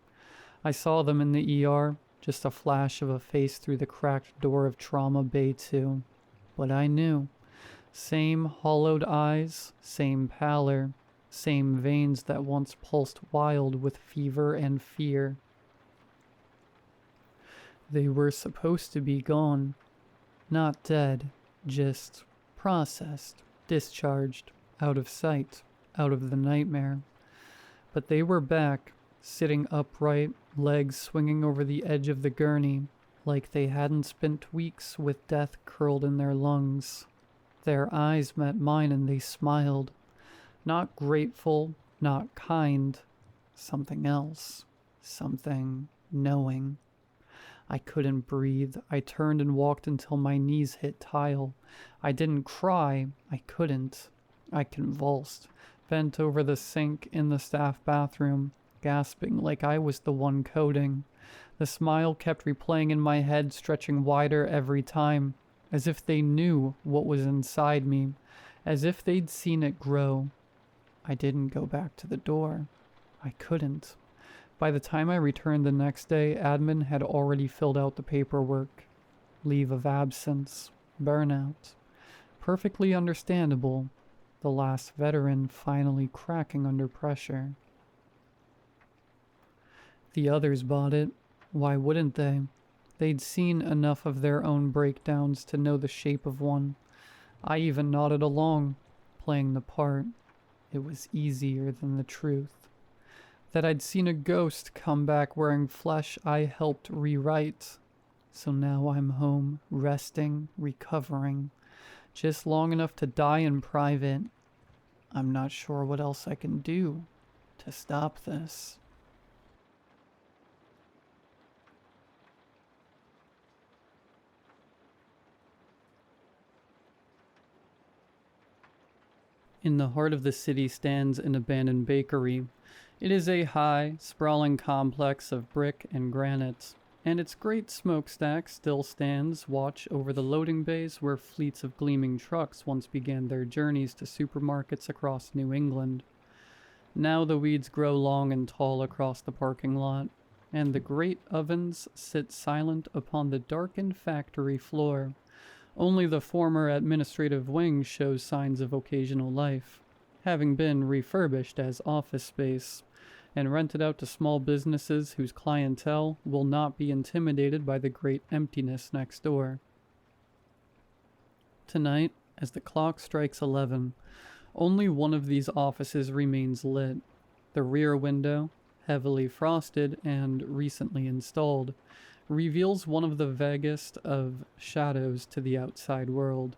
I saw them in the ER, just a flash of a face through the cracked door of Trauma Bay 2. But I knew. Same hollowed eyes, same pallor, same veins that once pulsed wild with fever and fear. They were supposed to be gone. Not dead, just processed, discharged, out of sight, out of the nightmare. But they were back, sitting upright, legs swinging over the edge of the gurney, like they hadn't spent weeks with death curled in their lungs. Their eyes met mine and they smiled. Not grateful, not kind. Something else. something knowing. I couldn't breathe. I turned and walked until my knees hit tile. I didn't cry. I couldn't. I convulsed, bent over the sink in the staff bathroom, gasping like I was the one coding. The smile kept replaying in my head, stretching wider every time, as if they knew what was inside me, as if they'd seen it grow. I didn't go back to the door. I couldn't. By the time I returned the next day, admin had already filled out the paperwork. Leave of absence. Burnout. Perfectly understandable. The last veteran finally cracking under pressure. The others bought it. Why wouldn't they? They'd seen enough of their own breakdowns to know the shape of one. I even nodded along, playing the part. It was easier than the truth. That I'd seen a ghost come back wearing flesh I helped rewrite. So now I'm home, resting, recovering. Just long enough to die in private. I'm not sure what else I can do to stop this. In the heart of the city stands an abandoned bakery. It is a high, sprawling complex of brick and granite, and its great smokestack still stands watch over the loading bays where fleets of gleaming trucks once began their journeys to supermarkets across New England. Now the weeds grow long and tall across the parking lot, and the great ovens sit silent upon the darkened factory floor. Only the former administrative wing shows signs of occasional life, having been refurbished as office space, and rented out to small businesses whose clientele will not be intimidated by the great emptiness next door. Tonight, as the clock strikes 11, only one of these offices remains lit. The rear window, heavily frosted and recently installed, reveals one of the vaguest of shadows to the outside world.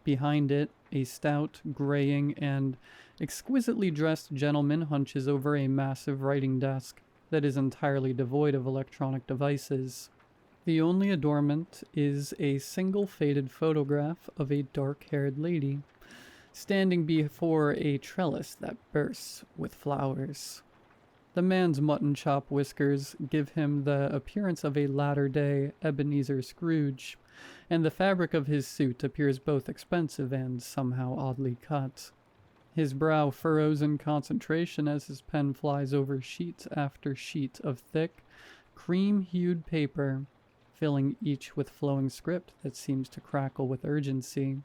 Behind it, a stout, graying, and exquisitely dressed gentleman hunches over a massive writing desk that is entirely devoid of electronic devices. The only adornment is a single faded photograph of a dark-haired lady, standing before a trellis that bursts with flowers. The man's mutton chop whiskers give him the appearance of a latter-day Ebenezer Scrooge, and the fabric of his suit appears both expensive and somehow oddly cut. His brow furrows in concentration as his pen flies over sheet after sheet of thick, cream-hued paper, filling each with flowing script that seems to crackle with urgency.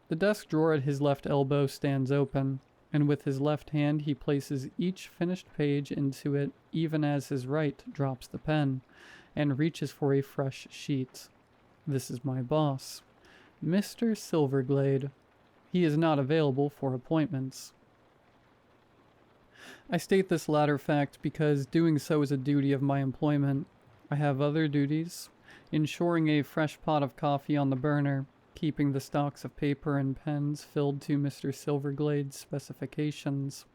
The desk drawer at his left elbow stands open, and with his left hand he places each finished page into it even as his right drops the pen, and reaches for a fresh sheet. This is my boss, Mr. Silverglade. He is not available for appointments. I state this latter fact because doing so is a duty of my employment. I have other duties, ensuring a fresh pot of coffee on the burner, keeping the stocks of paper and pens filled to Mr. Silverglade's specifications,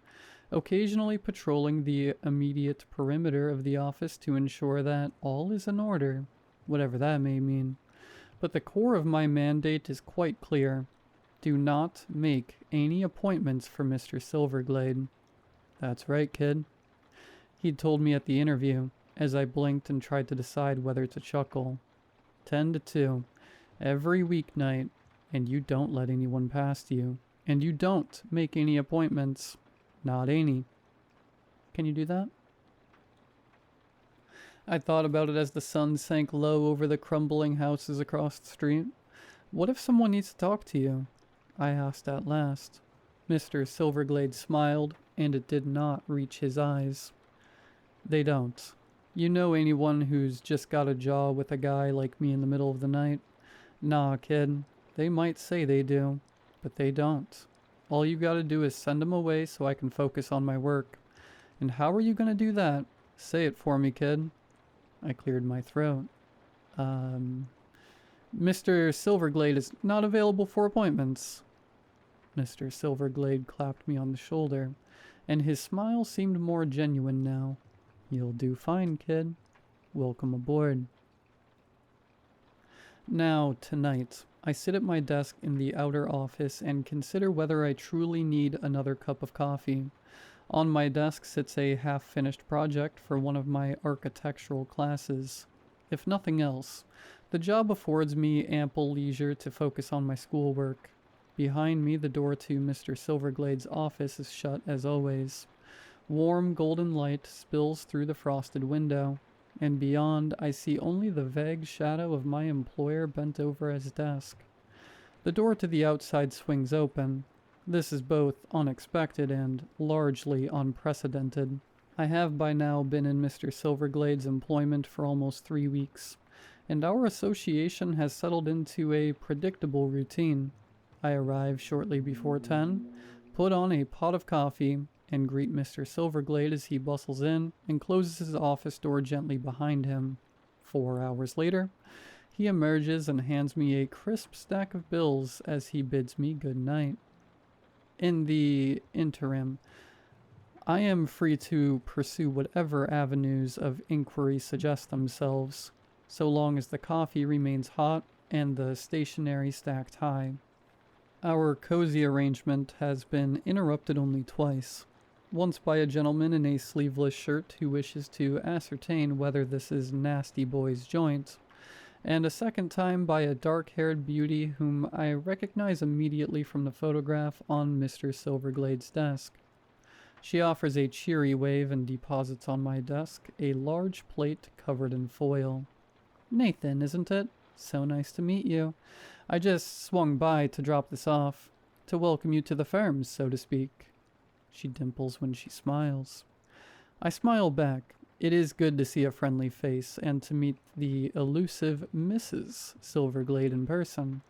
occasionally patrolling the immediate perimeter of the office to ensure that all is in order, whatever that may mean. But the core of my mandate is quite clear. Do not make any appointments for Mr. Silverglade. That's right, kid. He'd told me at the interview, as I blinked and tried to decide whether to chuckle. 10 to 2. Every weeknight, and you don't let anyone past you, and you don't make any appointments. Not any. Can you do that? I thought about it as the sun sank low over the crumbling houses across the street. What if someone needs to talk to you? I asked at last. Mr. Silverglade smiled, and it did not reach his eyes. They don't. You know anyone who's just got a jaw with a guy like me in the middle of the night? Nah, kid. They might say they do, but they don't. All you gotta do is send them away so I can focus on my work. And how are you gonna do that? Say it for me, kid. I cleared my throat. Mr. Silverglade is not available for appointments. Mr. Silverglade clapped me on the shoulder, and his smile seemed more genuine now. You'll do fine, kid. Welcome aboard. Now, tonight, I sit at my desk in the outer office and consider whether I truly need another cup of coffee. On my desk sits a half-finished project for one of my architectural classes. If nothing else, the job affords me ample leisure to focus on my schoolwork. Behind me, the door to Mr. Silverglade's office is shut as always. Warm golden light spills through the frosted window, and beyond I see only the vague shadow of my employer bent over his desk. The door to the outside swings open. This is both unexpected and largely unprecedented. I have by now been in Mr. Silverglade's employment for almost 3 weeks, and our association has settled into a predictable routine. I arrive shortly before 10, put on a pot of coffee, and greet Mr. Silverglade as he bustles in and closes his office door gently behind him. 4 hours later, he emerges and hands me a crisp stack of bills as he bids me good night. In the interim, I am free to pursue whatever avenues of inquiry suggest themselves, so long as the coffee remains hot and the stationery stacked high. Our cozy arrangement has been interrupted only twice. Once by a gentleman in a sleeveless shirt who wishes to ascertain whether this is Nasty Boy's joint, and a second time by a dark-haired beauty whom I recognize immediately from the photograph on Mr. Silverglade's desk. She offers a cheery wave and deposits on my desk a large plate covered in foil. "Nathan, isn't it? So nice to meet you. I just swung by to drop this off, to welcome you to the firm, so to speak." She dimples when she smiles. I smile back. It is good to see a friendly face and to meet the elusive Mrs. Silverglade in person.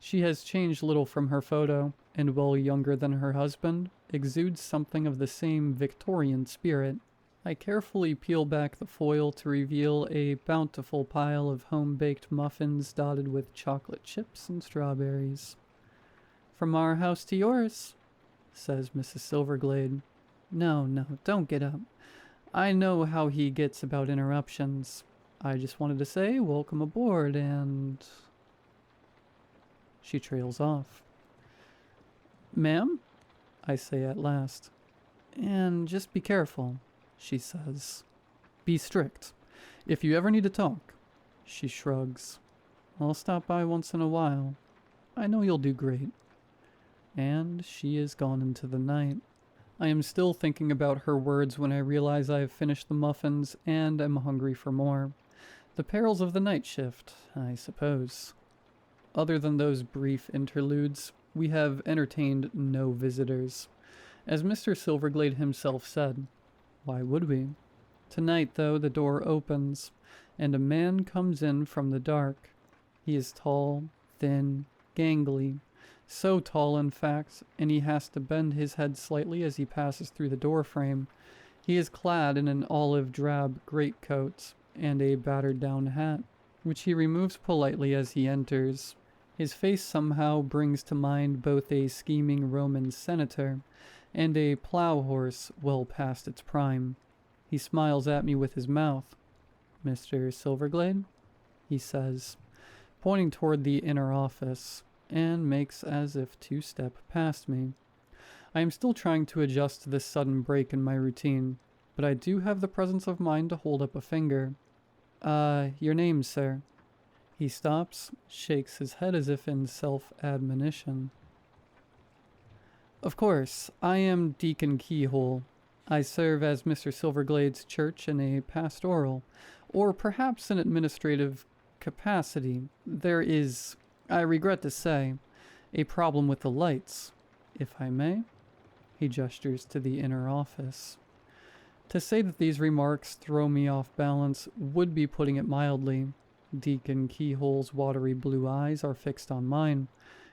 She has changed little from her photo, and while younger than her husband, exudes something of the same Victorian spirit. I carefully peel back the foil to reveal a bountiful pile of home-baked muffins dotted with chocolate chips and strawberries. "From our house to yours," says Mrs. Silverglade. No, don't get up. I know how he gets about interruptions. I just wanted to say welcome aboard and... She trails off. "Ma'am?" I say at last. "And just be careful," she says. "Be strict. If you ever need to talk." She shrugs. "I'll stop by once in a while. I know you'll do great." And she is gone into the night. I am still thinking about her words when I realize I have finished the muffins and am hungry for more. The perils of the night shift, I suppose. Other than those brief interludes, we have entertained no visitors. As Mr. Silverglade himself said, why would we? Tonight, though, the door opens, and a man comes in from the dark. He is tall, thin, gangly. So tall, in fact, and he has to bend his head slightly as he passes through the doorframe. He is clad in an olive drab greatcoat and a battered-down hat, which he removes politely as he enters. His face somehow brings to mind both a scheming Roman senator and a plow horse well past its prime. He smiles at me with his mouth. "Mr. Silverglade?" he says, pointing toward the inner office, and makes as if to step past me. I am still trying to adjust to this sudden break in my routine, but I do have the presence of mind to hold up a finger. Your name, sir." He stops, shakes his head as if in self-admonition. "Of course, I am Deacon Keyhole. I serve as Mr. Silverglade's church in a pastoral, or perhaps an administrative capacity. There is, I regret to say, a problem with the lights, if I may." He gestures to the inner office. To say that these remarks throw me off balance would be putting it mildly. Deacon Keyhole's watery blue eyes are fixed on mine,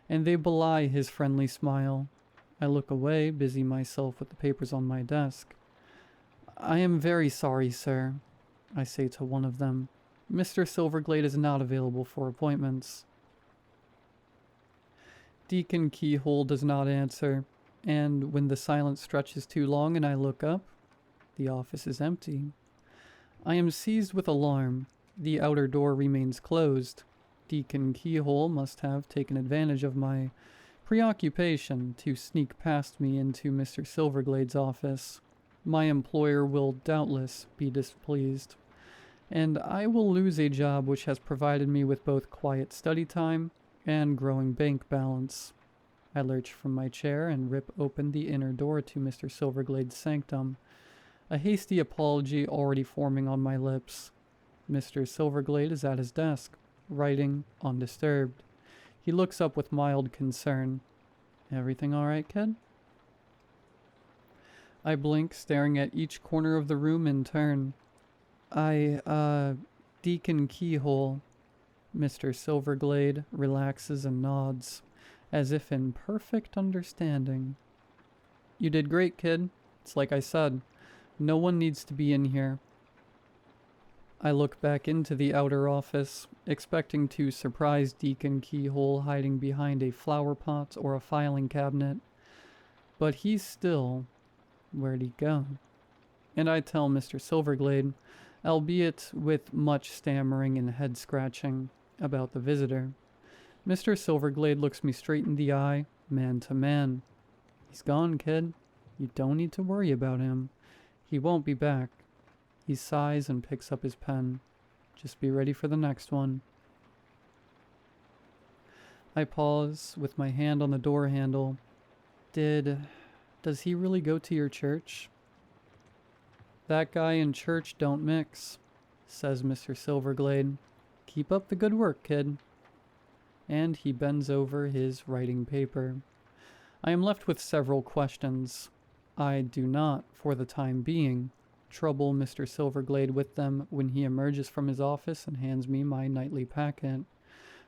and they belie his friendly smile. I look away, busy myself with the papers on my desk. "I am very sorry, sir," I say to one of them. "Mr. Silverglade is not available for appointments." Deacon Keyhole does not answer, and when the silence stretches too long and I look up, the office is empty. I am seized with alarm. The outer door remains closed. Deacon Keyhole must have taken advantage of my preoccupation to sneak past me into Mr. Silverglade's office. My employer will doubtless be displeased, and I will lose a job which has provided me with both quiet study time and growing bank balance. I lurch from my chair and rip open the inner door to Mr. Silverglade's sanctum, a hasty apology already forming on my lips. Mr. Silverglade is at his desk, writing undisturbed. He looks up with mild concern. Everything all right, kid? I blink, staring at each corner of the room in turn. Deacon Keyhole. Mr. Silverglade relaxes and nods, as if in perfect understanding. You did great, kid. It's like I said. No one needs to be in here. I look back into the outer office, expecting to surprise Deacon Keyhole hiding behind a flower pot or a filing cabinet. But he's still... Where'd he go? And I tell Mr. Silverglade, albeit with much stammering and head scratching, about the visitor. Mr. Silverglade looks me straight in the eye, man to man. He's gone, kid. You don't need to worry about him. He won't be back. He sighs and picks up his pen. Just be ready for the next one. I pause, with my hand on the door handle. Does he really go to your church? That guy and church don't mix, says Mr. Silverglade. Keep up the good work, kid. And he bends over his writing paper. I am left with several questions. I do not, for the time being, trouble Mr. Silverglade with them when he emerges from his office and hands me my nightly packet.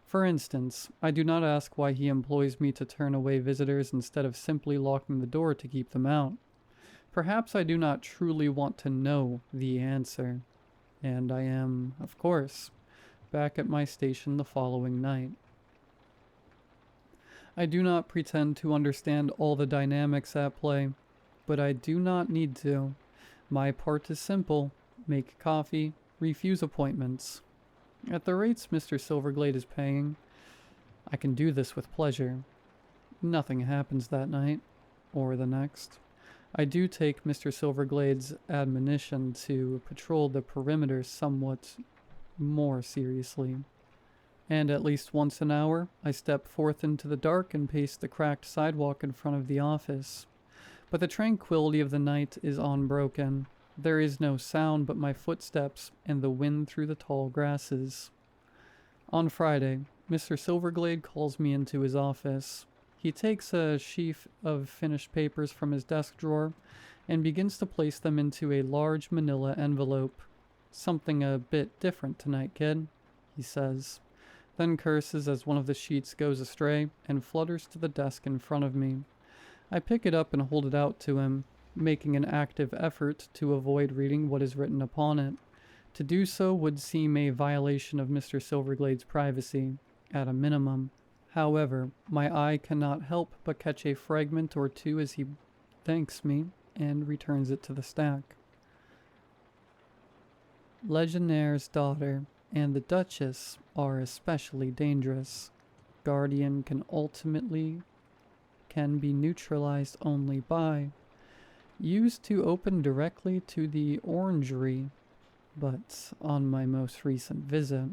For instance, I do not ask why he employs me to turn away visitors instead of simply locking the door to keep them out. Perhaps I do not truly want to know the answer, and I am, of course, back at my station the following night. I do not pretend to understand all the dynamics at play, but I do not need to. My part is simple: make coffee, refuse appointments. At the rates Mr. Silverglade is paying, I can do this with pleasure. Nothing happens that night, or the next. I do take Mr. Silverglade's admonition to patrol the perimeter somewhat more seriously. And at least once an hour, I step forth into the dark and pace the cracked sidewalk in front of the office. But the tranquility of the night is unbroken. There is no sound but my footsteps and the wind through the tall grasses. On Friday, Mr. Silverglade calls me into his office. He takes a sheaf of finished papers from his desk drawer and begins to place them into a large manila envelope. Something a bit different tonight, kid, he says, then curses as one of the sheets goes astray and flutters to the desk in front of me. I pick it up and hold it out to him, making an active effort to avoid reading what is written upon it. To do so would seem a violation of Mr. Silverglade's privacy, at a minimum. However, my eye cannot help but catch a fragment or two as he thanks me and returns it to the stack. Legionnaire's daughter and the Duchess are especially dangerous. Guardian can be neutralized only by used to open directly to the orangery, but on my most recent visit.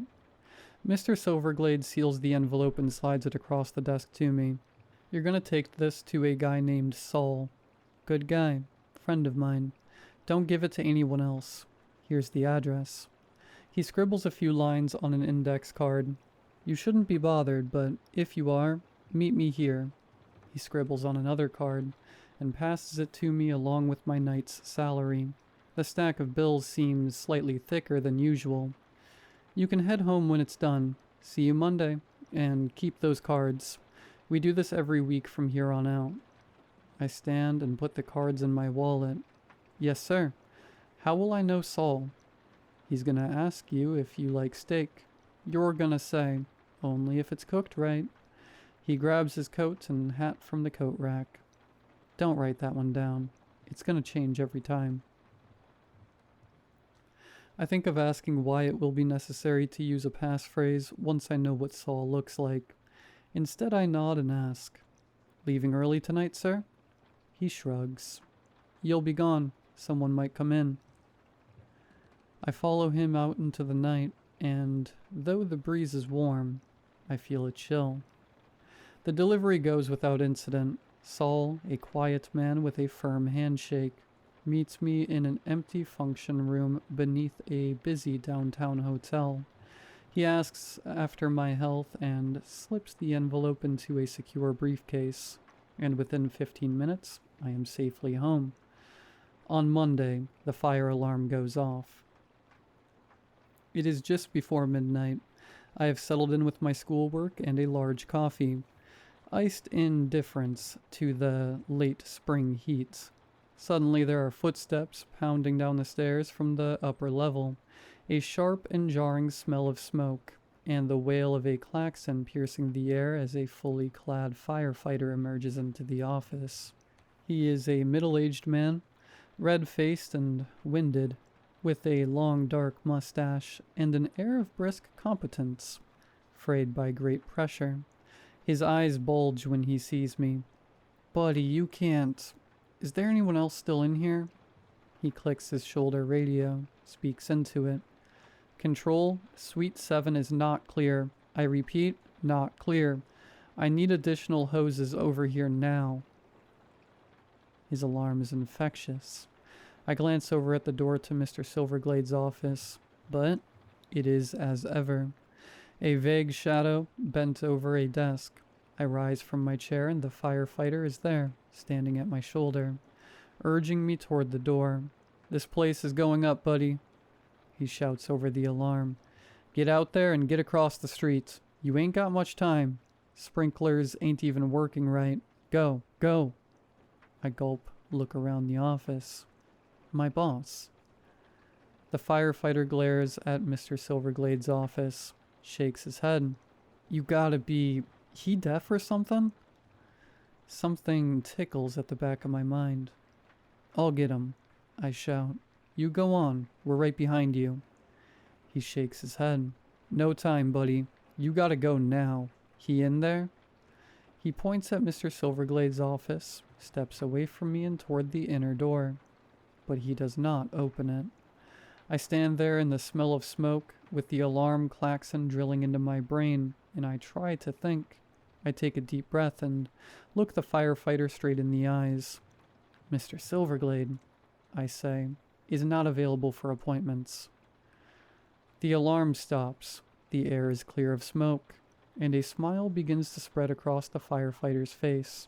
Mr. Silverglade seals the envelope and slides it across the desk to me. You're gonna take this to a guy named Saul. Good guy, friend of mine. Don't give it to anyone else. Here's the address. He scribbles a few lines on an index card. You shouldn't be bothered, but if you are, meet me here. He scribbles on another card and passes it to me along with my night's salary. The stack of bills seems slightly thicker than usual. You can head home when it's done. See you Monday, and keep those cards. We do this every week from here on out. I stand and put the cards in my wallet. Yes, sir. How will I know Saul? He's gonna ask you if you like steak. You're gonna say, only if it's cooked right. He grabs his coat and hat from the coat rack. Don't write that one down. It's gonna change every time. I think of asking why it will be necessary to use a passphrase once I know what Saul looks like. Instead, I nod and ask, "Leaving early tonight, sir?" He shrugs. "You'll be gone. Someone might come in." I follow him out into the night, and though the breeze is warm, I feel a chill. The delivery goes without incident. Saul, a quiet man with a firm handshake, meets me in an empty function room beneath a busy downtown hotel. He asks after my health and slips the envelope into a secure briefcase, and within 15 minutes, I am safely home. On Monday, the fire alarm goes off. It is just before midnight. I have settled in with my schoolwork and a large coffee, iced indifference to the late spring heat. Suddenly there are footsteps pounding down the stairs from the upper level, a sharp and jarring smell of smoke, and the wail of a klaxon piercing the air as a fully clad firefighter emerges into the office. He is a middle-aged man, red-faced and winded, with a long dark mustache and an air of brisk competence, frayed by great pressure. His eyes bulge when he sees me. "Buddy, you can't... Is there anyone else still in here?" He clicks his shoulder radio, speaks into it. "Control, Suite 7 is not clear. I repeat, not clear. I need additional hoses over here now." His alarm is infectious. I glance over at the door to Mr. Silverglade's office, but it is as ever. A vague shadow bent over a desk. I rise from my chair and the firefighter is there, standing at my shoulder, urging me toward the door. "This place is going up, buddy," he shouts over the alarm. "Get out there and get across the street. You ain't got much time. Sprinklers ain't even working right. Go, go." I gulp, look around the office. My boss. The firefighter glares at Mr. Silverglade's office, shakes his head. "You gotta be... he deaf or something?" Something tickles at the back of my mind. "I'll get him," I shout. "You go on. We're right behind you." He shakes his head. "No time, buddy. You gotta go now. He in there?" He points at Mr. Silverglade's office, steps away from me and toward the inner door. But he does not open it. I stand there in the smell of smoke, with the alarm klaxon drilling into my brain, and I try to think. I take a deep breath and look the firefighter straight in the eyes. "Mr. Silverglade," I say, "is not available for appointments." The alarm stops. The air is clear of smoke, and a smile begins to spread across the firefighter's face.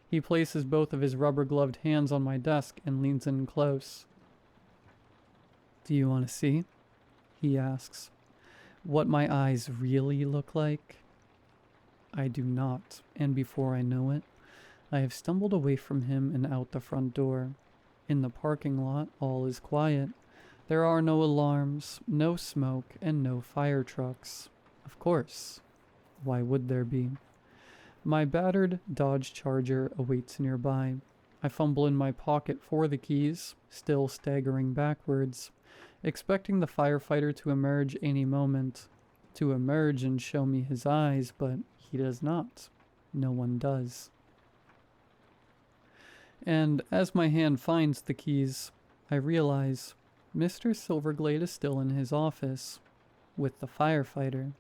He places both of his rubber-gloved hands on my desk and leans in close. "Do you want to see?" he asks. "What my eyes really look like?" I do not, and before I know it, I have stumbled away from him and out the front door. In the parking lot, all is quiet. There are no alarms, no smoke, and no fire trucks. Of course. Why would there be? My battered Dodge Charger awaits nearby. I fumble in my pocket for the keys, still staggering backwards, expecting the firefighter to emerge any moment. To emerge and show me his eyes, but he does not. No one does. And as my hand finds the keys, I realize Mr. Silverglade is still in his office, with the firefighter.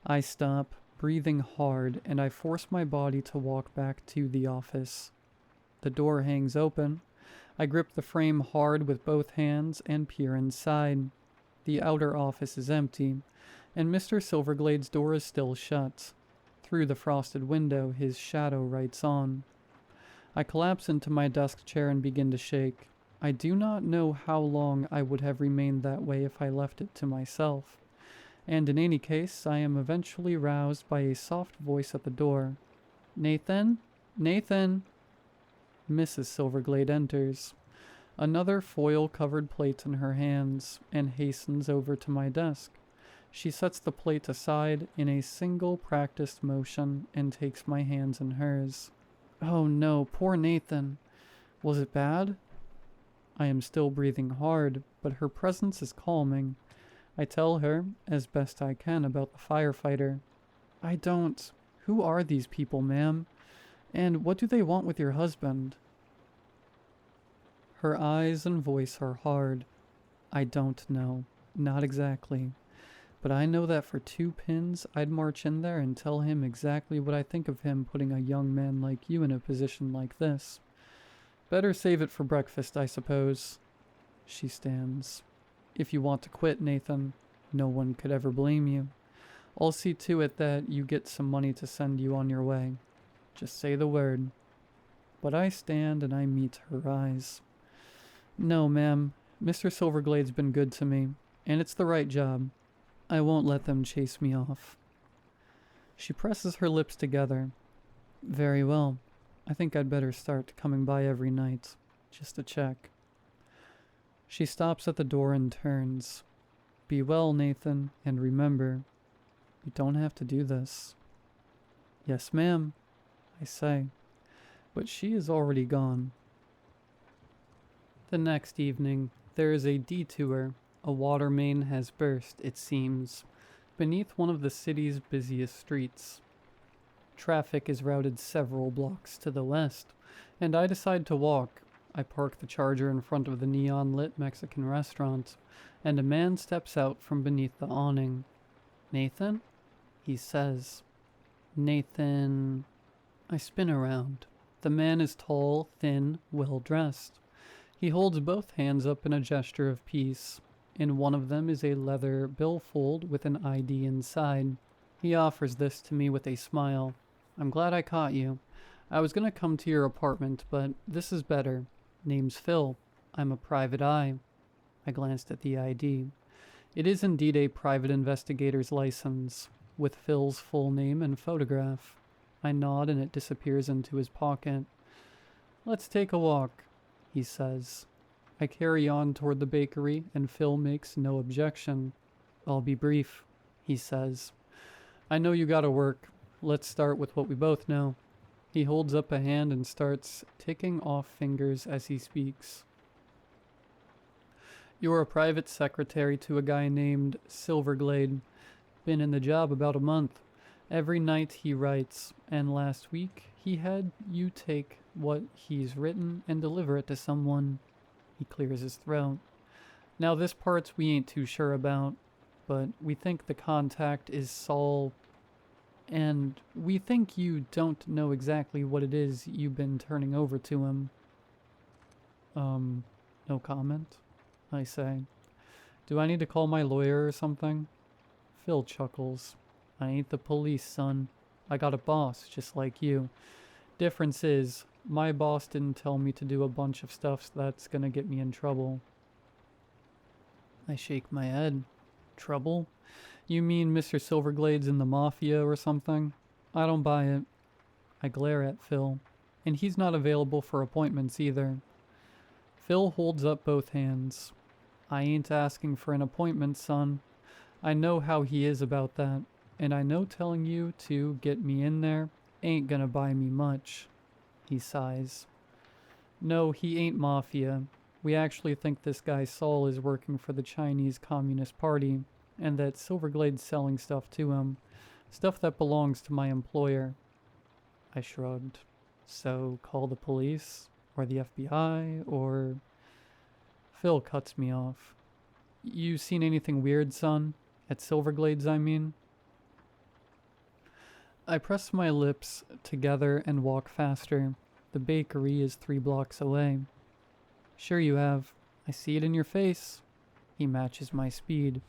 I stop, breathing hard, and I force my body to walk back to the office. The door hangs open. I grip the frame hard with both hands and peer inside. The outer office is empty, and Mr. Silverglade's door is still shut. Through the frosted window, his shadow writes on. I collapse into my desk chair and begin to shake. I do not know how long I would have remained that way if I left it to myself. And in any case, I am eventually roused by a soft voice at the door. "Nathan? Nathan!" Mrs. Silverglade enters, another foil-covered plate in her hands, and hastens over to my desk. She sets the plate aside in a single practiced motion and takes my hands in hers. "Oh no, poor Nathan. Was it bad?" I am still breathing hard, but her presence is calming. I tell her, as best I can, about the firefighter. I don't... Who are these people, ma'am? And what do they want with your husband? Her eyes and voice are hard. I don't know. Not exactly. But I know that for 2 pins, I'd march in there and tell him exactly what I think of him putting a young man like you in a position like this. Better save it for breakfast, I suppose. She stands. If you want to quit, Nathan, no one could ever blame you. I'll see to it that you get some money to send you on your way. Just say the word. But I stand and I meet her eyes. No, ma'am. Mr. Silverglade's been good to me, and it's the right job. I won't let them chase me off. She presses her lips together. Very well. I think I'd better start coming by every night, just to check. She stops at the door and turns. Be well, Nathan, and remember, you don't have to do this. Yes, ma'am, I say, but she is already gone. The next evening, there is a detour. A water main has burst, it seems, beneath one of the city's busiest streets. Traffic is routed several blocks to the west, and I decide to walk. I park the Charger in front of the neon-lit Mexican restaurant, and a man steps out from beneath the awning. Nathan? He says. Nathan... I spin around. The man is tall, thin, well-dressed. He holds both hands up in a gesture of peace. In one of them is a leather billfold with an ID inside. He offers this to me with a smile. I'm glad I caught you. I was gonna come to your apartment, but this is better. Name's Phil. I'm a private eye. I glanced at the ID. It is indeed a private investigator's license, with Phil's full name and photograph. I nod and it disappears into his pocket. Let's take a walk, he says. I carry on toward the bakery, and Phil makes no objection. I'll be brief, he says. I know you gotta work. Let's start with what we both know. He holds up a hand and starts ticking off fingers as he speaks. You're a private secretary to a guy named Silverglade. Been in the job about a month. Every night he writes, and last week he had you take what he's written and deliver it to someone. He clears his throat. Now this part we ain't too sure about, but we think the contact is Saul, and we think you don't know exactly what it is you've been turning over to him. No comment, I say. Do I need to call my lawyer or something? Phil chuckles. I ain't the police, son. I got a boss, just like you. Difference is, my boss didn't tell me to do a bunch of stuff that's gonna get me in trouble. I shake my head. Trouble? You mean Mr. Silverglade's in the mafia or something? I don't buy it. I glare at Phil, and he's not available for appointments either. Phil holds up both hands. I ain't asking for an appointment, son. I know how he is about that, and I know telling you to get me in there ain't gonna buy me much. He sighs. No, he ain't mafia. We actually think this guy Saul is working for the Chinese Communist Party, and that Silverglade's selling stuff to him. Stuff that belongs to my employer. I shrugged. So, call the police? Or the FBI? Or... Phil cuts me off. You seen anything weird, son? At Silverglade's, I mean? I press my lips together and walk faster. The bakery is 3 blocks away. Sure you have. I see it in your face. He matches my speed.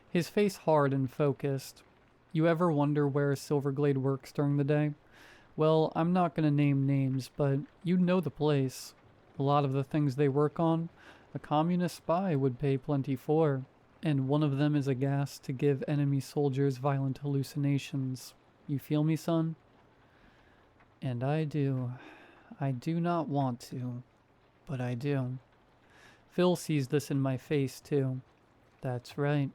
His face hard and focused. You ever wonder where Silverglade works during the day? Well, I'm not gonna name names, but you'd know the place. A lot of the things they work on, a communist spy would pay plenty for. And one of them is a gas to give enemy soldiers violent hallucinations. You feel me, son? And I do. I do not want to, but I do. Phil sees this in my face, too. That's right.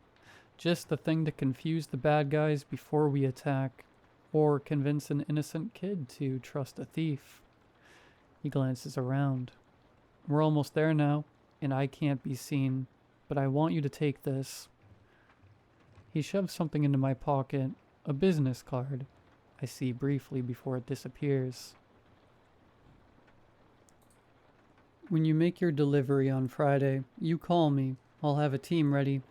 Just the thing to confuse the bad guys before we attack, or convince an innocent kid to trust a thief. He glances around. We're almost there now. and I can't be seen, but I want you to take this. He shoves something into my pocket, a business card. I see briefly before it disappears. When you make your delivery on Friday, you call me. I'll have a team ready.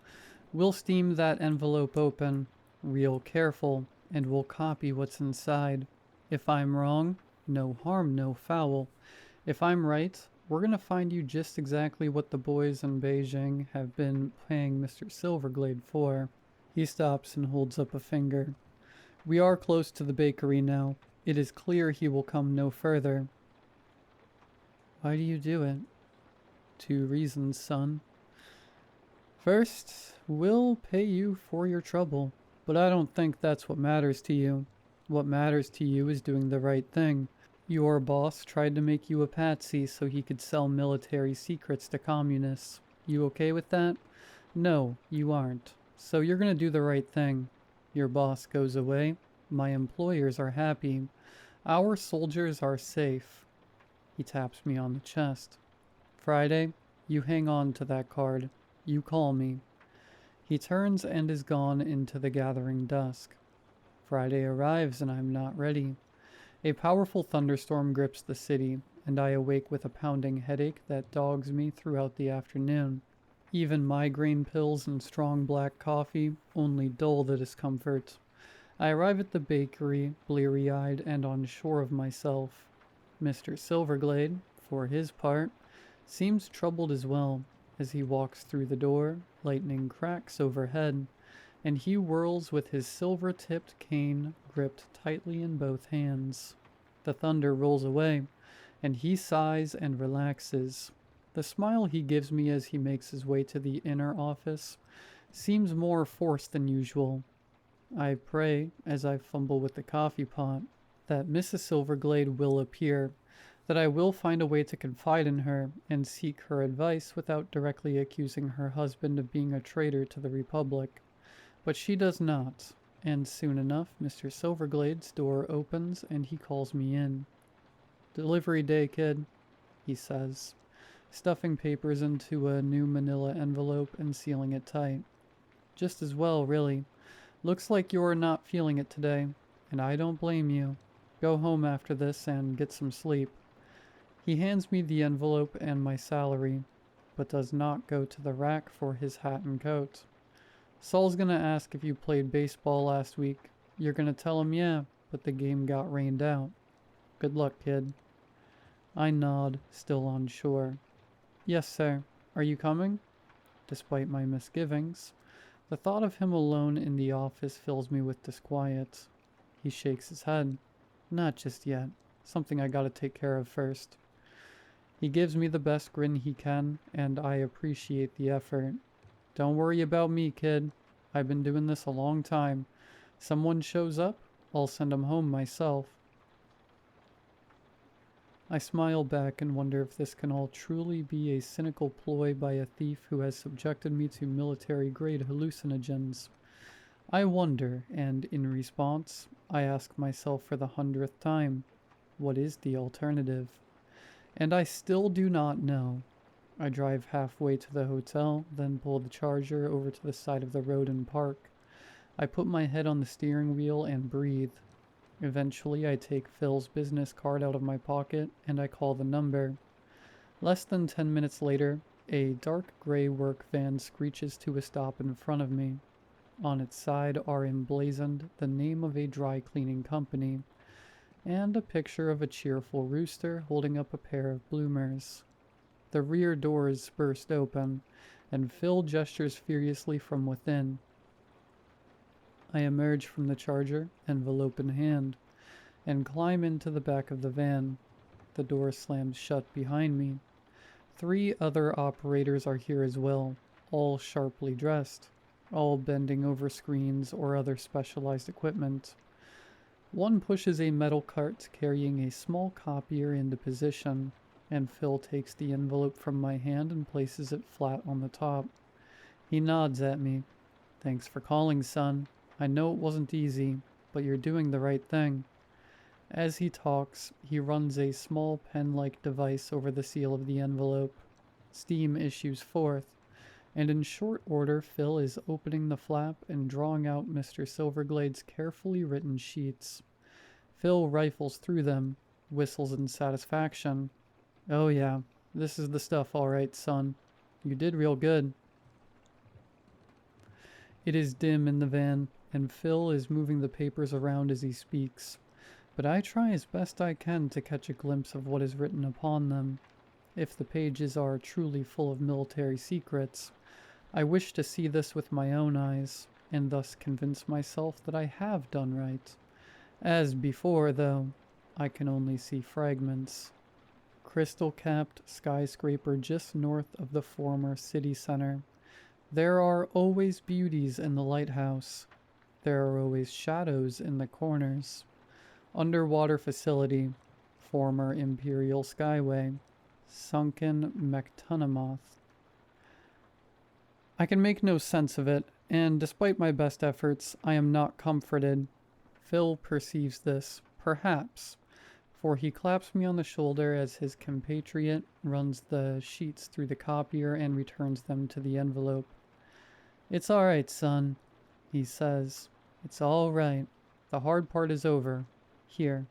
We'll steam that envelope open, real careful, and we'll copy what's inside. If I'm wrong, no harm, no foul. If I'm right, we're gonna find you just exactly what the boys in Beijing have been paying Mr. Silverglade for. He stops and holds up a finger. We are close to the bakery now. It is clear he will come no further. Why do you do it? 2 reasons, son. First, we'll pay you for your trouble, but I don't think that's what matters to you. What matters to you is doing the right thing. Your boss tried to make you a patsy so he could sell military secrets to communists. You okay with that? No, you aren't. So you're gonna do the right thing. Your boss goes away. My employers are happy. Our soldiers are safe. He taps me on the chest. Friday, you hang on to that card. You call me. He turns and is gone into the gathering dusk. Friday arrives and I'm not ready. A powerful thunderstorm grips the city, and I awake with a pounding headache that dogs me throughout the afternoon. Even migraine pills and strong black coffee only dull the discomfort. I arrive at the bakery, bleary-eyed and unsure of myself. Mr. Silverglade, for his part, seems troubled as well. As he walks through the door, lightning cracks overhead, and he whirls with his silver-tipped cane gripped tightly in both hands. The thunder rolls away, and he sighs and relaxes. The smile he gives me as he makes his way to the inner office seems more forced than usual. I pray, as I fumble with the coffee pot, that Mrs. Silverglade will appear, that I will find a way to confide in her and seek her advice without directly accusing her husband of being a traitor to the Republic. But she does not, and soon enough Mr. Silverglade's door opens and he calls me in. "Delivery day, kid," he says, stuffing papers into a new manila envelope and sealing it tight. "Just as well, really. Looks like you're not feeling it today, and I don't blame you. Go home after this and get some sleep." He hands me the envelope and my salary, but does not go to the rack for his hat and coat. "Saul's gonna ask if you played baseball last week. You're gonna tell him yeah, but the game got rained out. Good luck, kid." I nod, still unsure. "Yes, sir. Are you coming?" Despite my misgivings, the thought of him alone in the office fills me with disquiet. He shakes his head. "Not just yet. Something I gotta take care of first." He gives me the best grin he can, and I appreciate the effort. "Don't worry about me, kid. I've been doing this a long time. Someone shows up, I'll send him home myself." I smile back and wonder if this can all truly be a cynical ploy by a thief who has subjected me to military-grade hallucinogens. I wonder, and in response, I ask myself for the 100th time, what is the alternative? And I still do not know. I drive halfway to the hotel, then pull the Charger over to the side of the road and park. I put my head on the steering wheel and breathe. Eventually, I take Phil's business card out of my pocket, and I call the number. Less than 10 minutes later, a dark gray work van screeches to a stop in front of me. On its side are emblazoned the name of a dry cleaning company, and a picture of a cheerful rooster holding up a pair of bloomers. The rear doors burst open, and Phil gestures furiously from within. I emerge from the Charger, envelope in hand, and climb into the back of the van. The door slams shut behind me. 3 other operators are here as well, all sharply dressed, all bending over screens or other specialized equipment. One pushes a metal cart carrying a small copier into position, and Phil takes the envelope from my hand and places it flat on the top. He nods at me. "Thanks for calling, son. I know it wasn't easy, but you're doing the right thing." As he talks, he runs a small pen-like device over the seal of the envelope. Steam issues forth, and in short order Phil is opening the flap and drawing out Mr. Silverglade's carefully written sheets. Phil rifles through them, whistles in satisfaction. "Oh yeah, this is the stuff all right, son. You did real good." It is dim in the van, and Phil is moving the papers around as he speaks, but I try as best I can to catch a glimpse of what is written upon them. If the pages are truly full of military secrets, I wish to see this with my own eyes, and thus convince myself that I have done right. As before, though, I can only see fragments. Crystal-capped skyscraper just north of the former city center. There are always beauties in the lighthouse. There are always shadows in the corners. Underwater facility, former Imperial Skyway, sunken Mechtunamoth. I can make no sense of it, and despite my best efforts, I am not comforted. Phil perceives this, perhaps, for he claps me on the shoulder as his compatriot runs the sheets through the copier and returns them to the envelope. "It's all right, son," he says. "It's all right. The hard part is over. Here."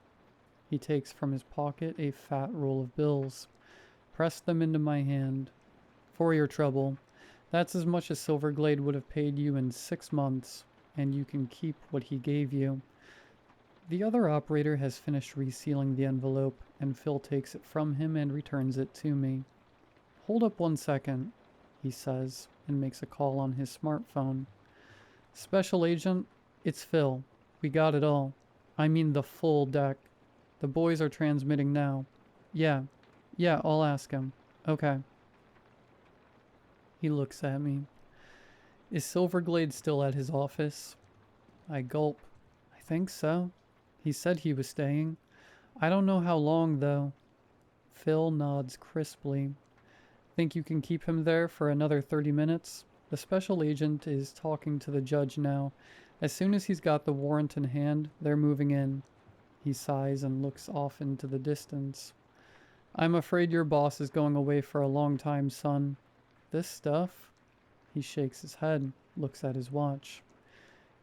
He takes from his pocket a fat roll of bills. Press them into my hand. "For your trouble. That's as much as Silverglade would have paid you in 6 months, and you can keep what he gave you." The other operator has finished resealing the envelope, and Phil takes it from him and returns it to me. "Hold up 1 second, he says, and makes a call on his smartphone. "Special Agent, it's Phil. We got it all. I mean the full deck. The boys are transmitting now. Yeah, I'll ask him. Okay." He looks at me. "Is Silverglade still at his office?" I gulp. "I think so. He said he was staying. I don't know how long, though." Phil nods crisply. "Think you can keep him there for another 30 minutes? The special agent is talking to the judge now. As soon as he's got the warrant in hand, they're moving in." He sighs and looks off into the distance. "I'm afraid your boss is going away for a long time, son. This stuff?" He shakes his head, looks at his watch.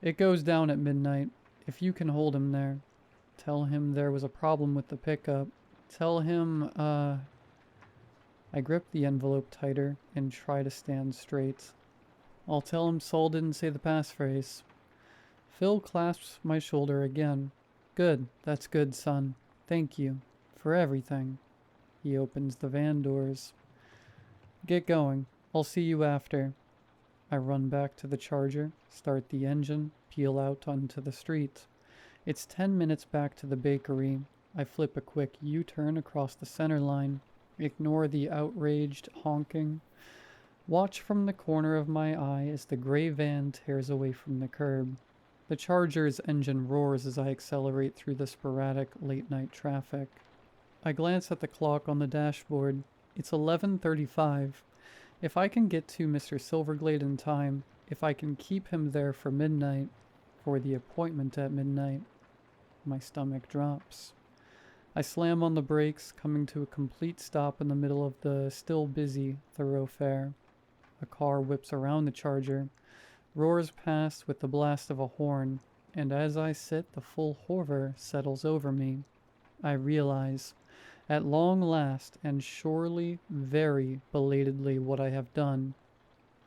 "It goes down at midnight. If you can hold him there. Tell him there was a problem with the pickup. Tell him, I grip the envelope tighter and try to stand straight. "I'll tell him Saul didn't say the passphrase." Phil clasps my shoulder again. "Good, that's good, son. Thank you. For everything." He opens the van doors. "Get going. I'll see you after." I run back to the charger, start the engine, peel out onto the street. It's 10 minutes back to the bakery. I flip a quick U-turn across the center line, ignore the outraged honking, watch from the corner of my eye as the gray van tears away from the curb. The Charger's engine roars as I accelerate through the sporadic late-night traffic. I glance at the clock on the dashboard. It's 11:35. If I can get to Mr. Silverglade in time, if I can keep him there for midnight, for the appointment at midnight, my stomach drops. I slam on the brakes, coming to a complete stop in the middle of the still busy thoroughfare. A car whips around the Charger, roars past with the blast of a horn, and as I sit, the full horror settles over me. I realize, at long last, and surely very belatedly, what I have done.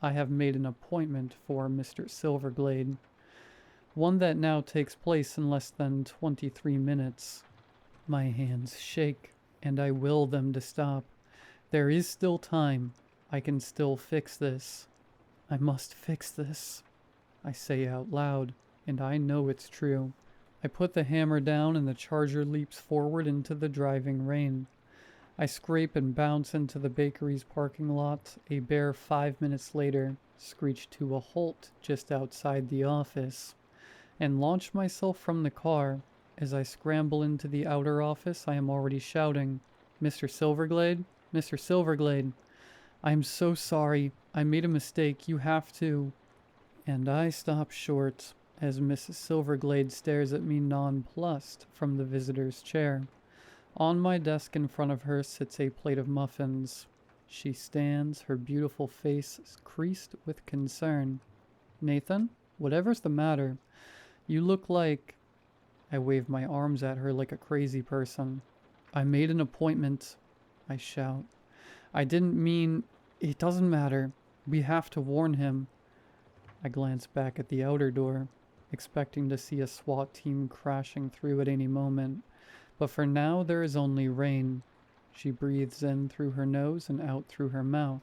I have made an appointment for Mr. Silverglade. One that now takes place in less than 23 minutes. My hands shake, and I will them to stop. There is still time. I can still fix this. I must fix this. I say out loud, and I know it's true. I put the hammer down and the Charger leaps forward into the driving rain. I scrape and bounce into the bakery's parking lot, a bare 5 minutes later, screech to a halt just outside the office, and launch myself from the car. As I scramble into the outer office, I am already shouting, "Mr. Silverglade? Mr. Silverglade! I am so sorry. I made a mistake. You have to..." And I stop short as Mrs. Silverglade stares at me nonplussed from the visitor's chair. On my desk in front of her sits a plate of muffins. She stands, her beautiful face creased with concern. Nathan, whatever's the matter? You look like... I wave my arms at her like a crazy person. I made an appointment, I shout. I didn't mean... It doesn't matter. We have to warn him. I glance back at the outer door, expecting to see a SWAT team crashing through at any moment. But for now, there is only rain. She breathes in through her nose and out through her mouth.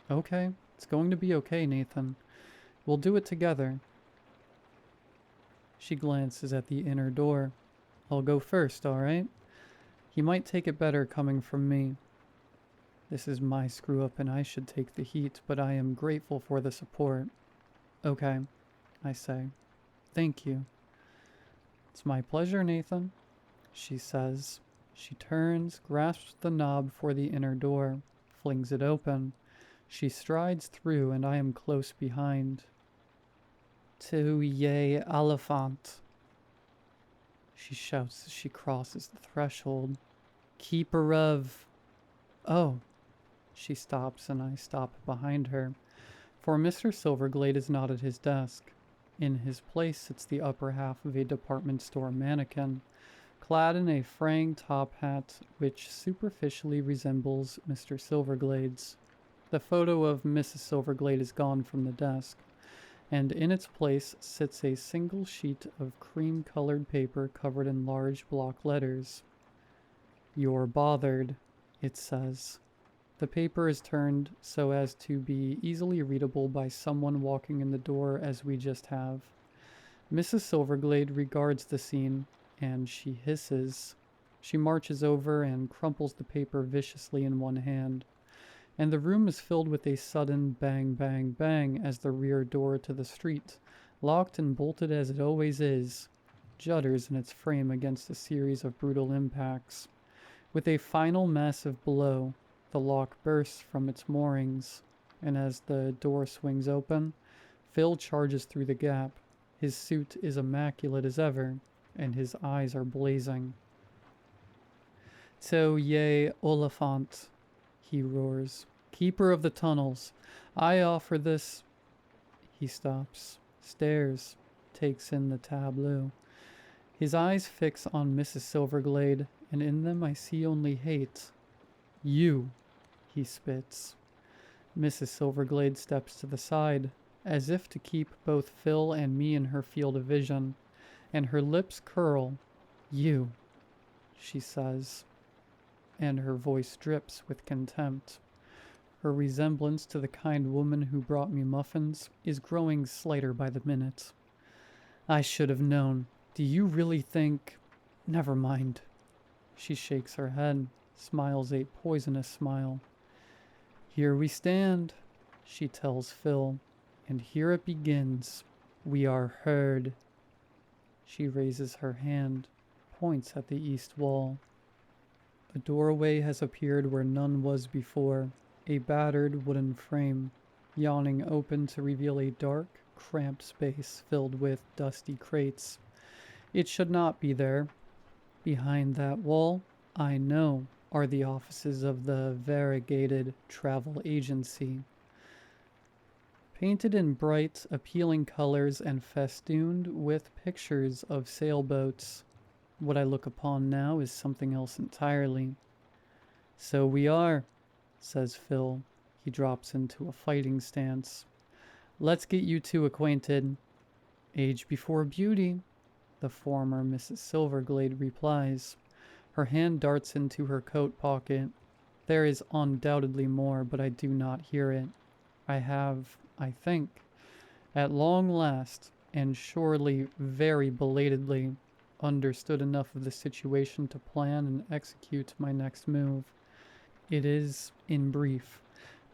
Okay, it's going to be okay, Nathan. We'll do it together. She glances at the inner door. I'll go first, all right? He might take it better coming from me. This is my screw-up and I should take the heat, but I am grateful for the support. Okay, I say. Thank you. It's my pleasure, Nathan, she says. She turns, grasps the knob for the inner door, flings it open. She strides through and I am close behind. To ye elephant, she shouts as she crosses the threshold. Keeper of... Oh. She stops and I stop behind her, for Mr. Silverglade is not at his desk. In his place sits the upper half of a department store mannequin, clad in a fraying top hat which superficially resembles Mr. Silverglade's. The photo of Mrs. Silverglade is gone from the desk, and in its place sits a single sheet of cream-colored paper covered in large block letters. You're bothered, it says. The paper is turned so as to be easily readable by someone walking in the door as we just have. Mrs. Silverglade regards the scene, and she hisses. She marches over and crumples the paper viciously in one hand, and the room is filled with a sudden bang, bang, bang as the rear door to the street, locked and bolted as it always is, judders in its frame against a series of brutal impacts. With a final massive blow, the lock bursts from its moorings, and as the door swings open, Phil charges through the gap. His suit is immaculate as ever, and his eyes are blazing. To ye Oliphant, he roars. Keeper of the tunnels, I offer this... He stops, stares, takes in the tableau. His eyes fix on Mrs. Silverglade, and in them I see only hate. You, he spits. Mrs. Silverglade steps to the side, as if to keep both Phil and me in her field of vision, and her lips curl. You, she says, and her voice drips with contempt. Her resemblance to the kind woman who brought me muffins is growing slighter by the minute. I should have known. Do you really think... Never mind. She shakes her head, smiles a poisonous smile. Here we stand, she tells Phil, and here it begins. We are heard. She raises her hand, points at the east wall. A doorway has appeared where none was before, a battered wooden frame, yawning open to reveal a dark, cramped space filled with dusty crates. It should not be there. Behind that wall, I know, are the offices of the variegated travel agency. Painted in bright, appealing colors and festooned with pictures of sailboats. What I look upon now is something else entirely. So we are, says Phil. He drops into a fighting stance. Let's get you two acquainted. Age before beauty, the former Mrs. Silverglade replies. Her hand darts into her coat pocket. There is undoubtedly more, but I do not hear it. I have, I think, at long last, and surely very belatedly, understood enough of the situation to plan and execute my next move. It is, in brief,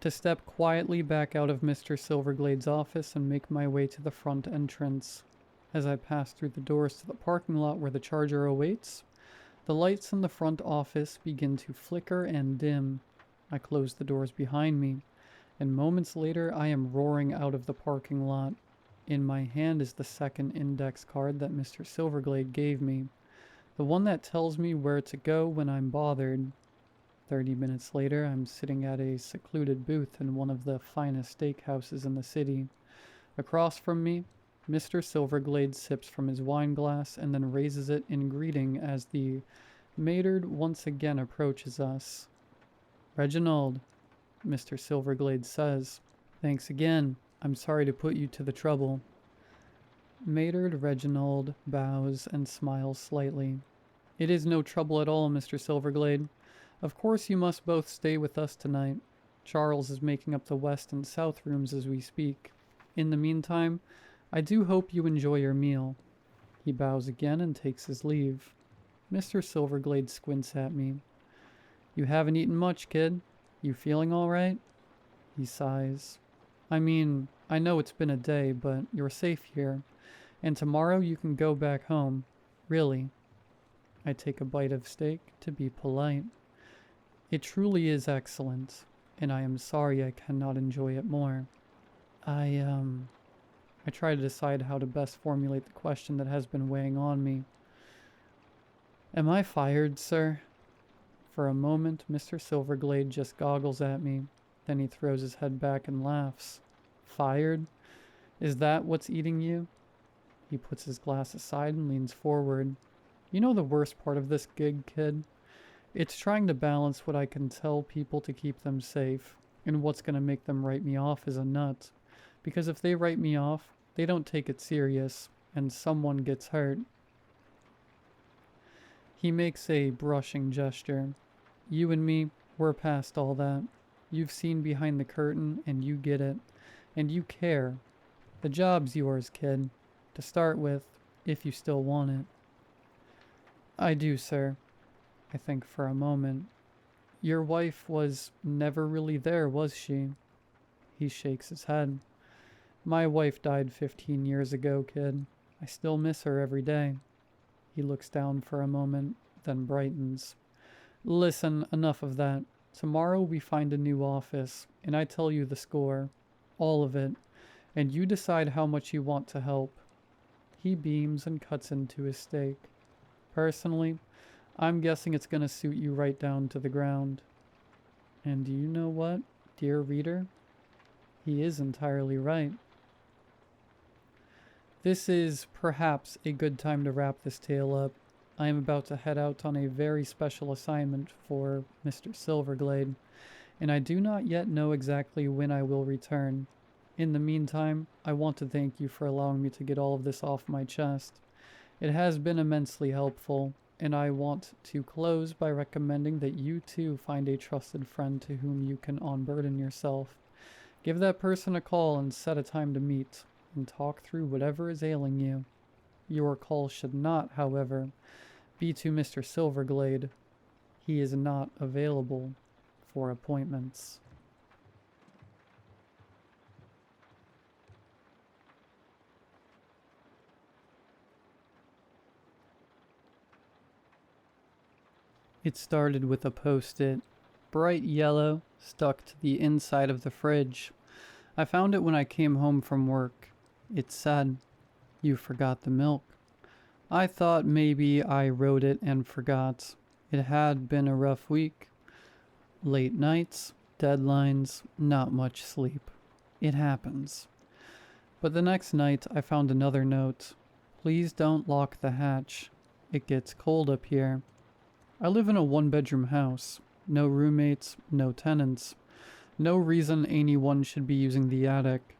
to step quietly back out of Mr. Silverglade's office and make my way to the front entrance. As I pass through the doors to the parking lot where the charger awaits, the lights in the front office begin to flicker and dim. I close the doors behind me, and moments later I am roaring out of the parking lot. In my hand is the second index card that Mr. Silverglade gave me, the one that tells me where to go when I'm bothered. 30 minutes later, I'm sitting at a secluded booth in one of the finest steakhouses in the city. Across from me, Mr. Silverglade sips from his wine glass and then raises it in greeting as the matard once again approaches us. "Reginald," Mr. Silverglade says. "Thanks again. I'm sorry to put you to the trouble." Matard Reginald bows and smiles slightly. "It is no trouble at all, Mr. Silverglade. Of course you must both stay with us tonight. Charles is making up the west and south rooms as we speak. In the meantime, I do hope you enjoy your meal." He bows again and takes his leave. Mr. Silverglade squints at me. "You haven't eaten much, kid. You feeling all right?" He sighs. "I mean, I know it's been a day, but you're safe here. And tomorrow you can go back home. Really." I take a bite of steak to be polite. "It truly is excellent, and I am sorry I cannot enjoy it more." I try to decide how to best formulate the question that has been weighing on me. "Am I fired, sir?" For a moment, Mr. Silverglade just goggles at me. Then he throws his head back and laughs. "Fired? Is that what's eating you?" He puts his glass aside and leans forward. "You know the worst part of this gig, kid? It's trying to balance what I can tell people to keep them safe, and what's going to make them write me off as a nut. Because if they write me off, they don't take it serious, and someone gets hurt." He makes a brushing gesture. "You and me, we're past all that. You've seen behind the curtain, and you get it. And you care. The job's yours, kid. To start with, if you still want it." "I do, sir." I think for a moment. "Your wife was never really there, was she?" He shakes his head. "My wife died 15 years ago, kid. I still miss her every day." He looks down for a moment, then brightens. "Listen, enough of that. Tomorrow we find a new office, and I tell you the score. All of it. And you decide how much you want to help." He beams and cuts into his steak. "Personally, I'm guessing it's going to suit you right down to the ground." And do you know what, dear reader? He is entirely right. This is perhaps a good time to wrap this tale up. I am about to head out on a very special assignment for Mr. Silverglade, and I do not yet know exactly when I will return. In the meantime, I want to thank you for allowing me to get all of this off my chest. It has been immensely helpful, and I want to close by recommending that you too find a trusted friend to whom you can unburden yourself. Give that person a call and set a time to meet, and talk through whatever is ailing you. Your call should not, however, be to Mr. Silverglade. He is not available for appointments. It started with a post-it, bright yellow, stuck to the inside of the fridge. I found it when I came home from work. It said, "You forgot the milk." I thought maybe I wrote it and forgot. It had been a rough week. Late nights, deadlines, not much sleep. It happens. But the next night I found another note. "Please don't lock the hatch. It gets cold up here." I live in a one-bedroom house. No roommates, no tenants. No reason anyone should be using the attic.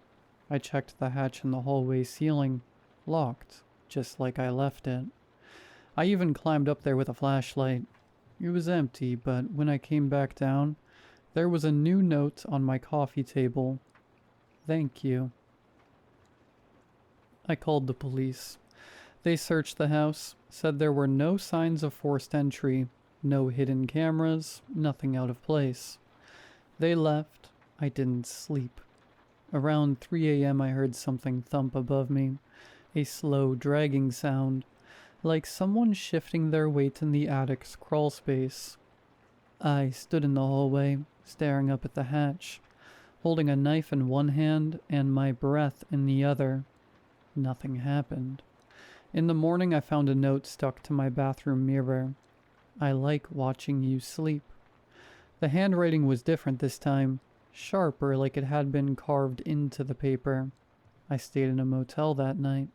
I checked the hatch in the hallway ceiling. Locked, just like I left it. I even climbed up there with a flashlight. It was empty, but when I came back down, there was a new note on my coffee table. "Thank you." I called the police. They searched the house, said there were no signs of forced entry, no hidden cameras, nothing out of place. They left. I didn't sleep. Around 3 a.m. I heard something thump above me, a slow dragging sound, like someone shifting their weight in the attic's crawl space. I stood in the hallway, staring up at the hatch, holding a knife in one hand and my breath in the other. Nothing happened. In the morning I found a note stuck to my bathroom mirror. "I like watching you sleep." The handwriting was different this time, sharper like it had been carved into the paper. I stayed in a motel that night.